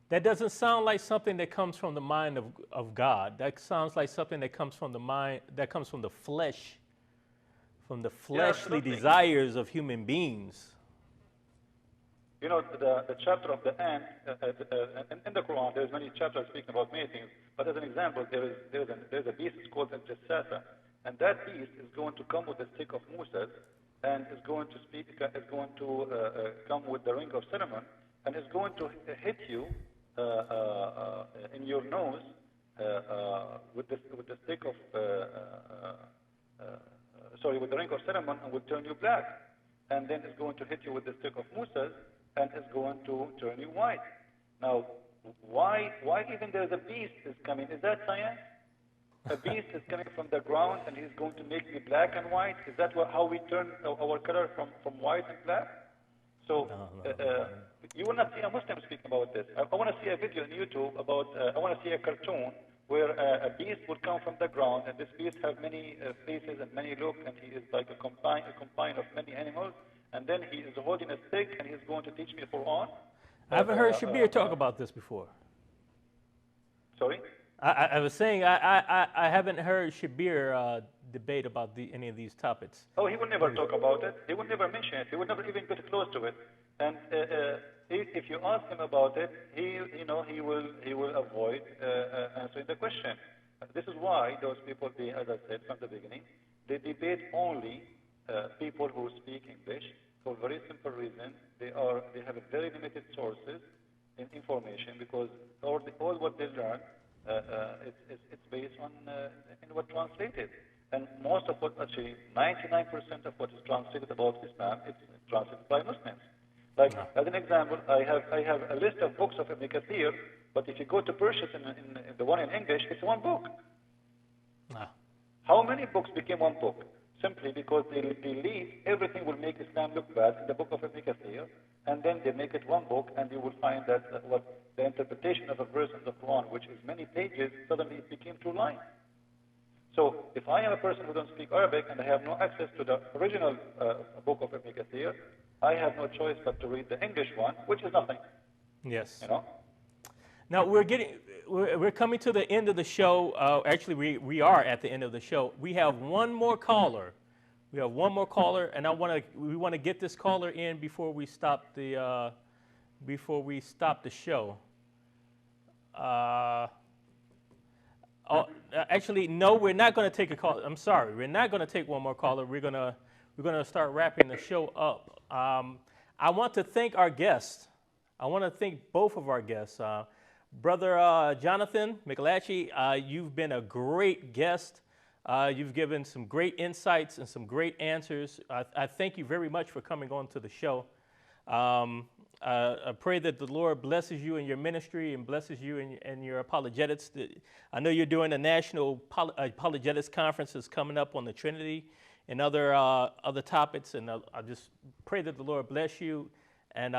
Speaker 1: That doesn't sound like something that comes from the mind of God. That sounds like something that comes from the mind, that comes from the flesh, from the fleshly desires of human beings.
Speaker 3: The chapter of the ant in the Quran, there's many chapters speaking about many things. But as an example, there's a beast called al-Jassasa, and that beast is going to come with a stick of Moses, and is going to come with the ring of Solomon, and is going to hit you in your nose with the stick of with the ring of Solomon, and will turn you black, and then is going to hit you with the stick of Moses, and is going to turn you white. Now, why even there's a beast is coming? Is that science? A beast is coming from the ground, and he's going to make me black and white. Is that how we turn our color from white and black? So you will not see a Muslim speak about this. I want to see a video on YouTube about. I want to see a cartoon where a beast would come from the ground, and this beast have many faces and many looks, and he is like a combine of many animals. And then he is holding a stick, and he's going to teach me Quran.
Speaker 1: I haven't heard Shabir talk about this before.
Speaker 3: Sorry?
Speaker 1: I was saying I haven't heard Shabir debate about any of these topics.
Speaker 3: Oh, he will never talk about it. He will never mention it. He will never even get close to it. And if you ask him about it, he will avoid answering the question. This is why those people, as I said from the beginning, they debate only people who speak English for a very simple reason. They have a very limited sources in information, because all what they learn it's based on in what translated. And most of what, actually 99% of what is translated about Islam, it's translated by Muslims. Like, as an example, I have a list of books of Ibn Kathir, but if you go to purchase in the one in English, it's one book. How many books became one book? Simply because they believe everything will make Islam look bad in the book of Ibn Kathir, and then they make it one book, and you will find that what the interpretation of a verse in the Quran, which is many pages, suddenly it became two lines. So if I am a person who don't speak Arabic and I have no access to the original book of Ibn Kathir, I have no choice but to read the English one, which is nothing.
Speaker 1: Yes. Now we're coming to the end of the show. Actually, we are at the end of the show. We have one more caller. We have one more caller, and we want to get this caller in before we stop the show. Actually, no, we're not going to take a call. I'm sorry, we're not going to take one more caller. We're gonna start wrapping the show up. I want to thank our guests. I want to thank both of our guests. Brother Jonathan McAlatchy, you've been a great guest. You've given some great insights and some great answers. I thank you very much for coming on to the show. I pray that the Lord blesses you in your ministry and blesses you in your apologetics. I know you're doing a national apologetics conference coming up on the Trinity and other topics, and I just pray that the Lord bless you. And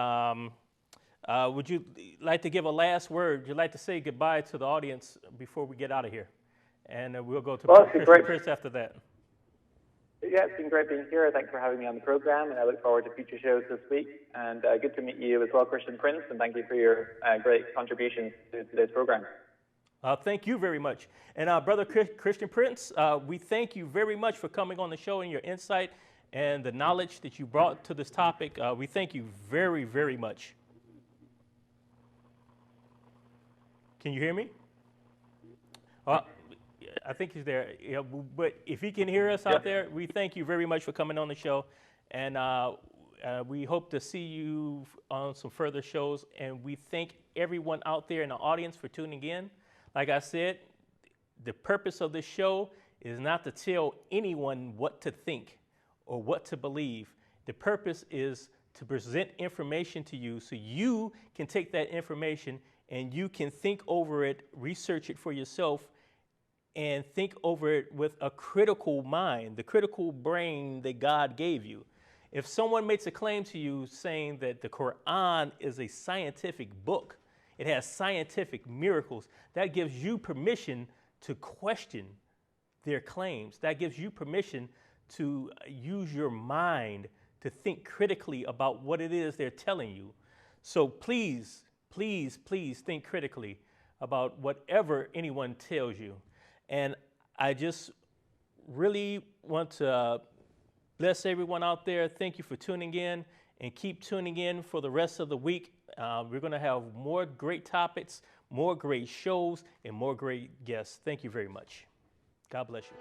Speaker 1: would you like to give a last word? Would you like to say goodbye to the audience before we get out of here? And we'll go to Chris after that.
Speaker 2: Yeah, it's been great being here. Thanks for having me on the program, and I look forward to future shows this week. And good to meet you as well, Christian Prince, and thank you for your great contributions to today's program.
Speaker 1: Thank you very much. And Brother Christian Prince, we thank you very much for coming on the show and your insight and the knowledge that you brought to this topic. We thank you very, very much. Can you hear me? I think he's there. Yeah, but if he can hear us out there, we thank you very much for coming on the show. And we hope to see you on some further shows. And we thank everyone out there in the audience for tuning in. Like I said, the purpose of this show is not to tell anyone what to think or what to believe. The purpose is to present information to you so you can take that information and you can think over it, research it for yourself, and think over it with a critical mind, the critical brain that God gave you. If someone makes a claim to you saying that the Qur'an is a scientific book, it has scientific miracles, that gives you permission to question their claims. That gives you permission to use your mind to think critically about what it is they're telling you. So please, please, please think critically about whatever anyone tells you. And I just really want to bless everyone out there. Thank you for tuning in, and keep tuning in for the rest of the week. We're going to have more great topics, more great shows, and more great guests. Thank you very much. God bless you.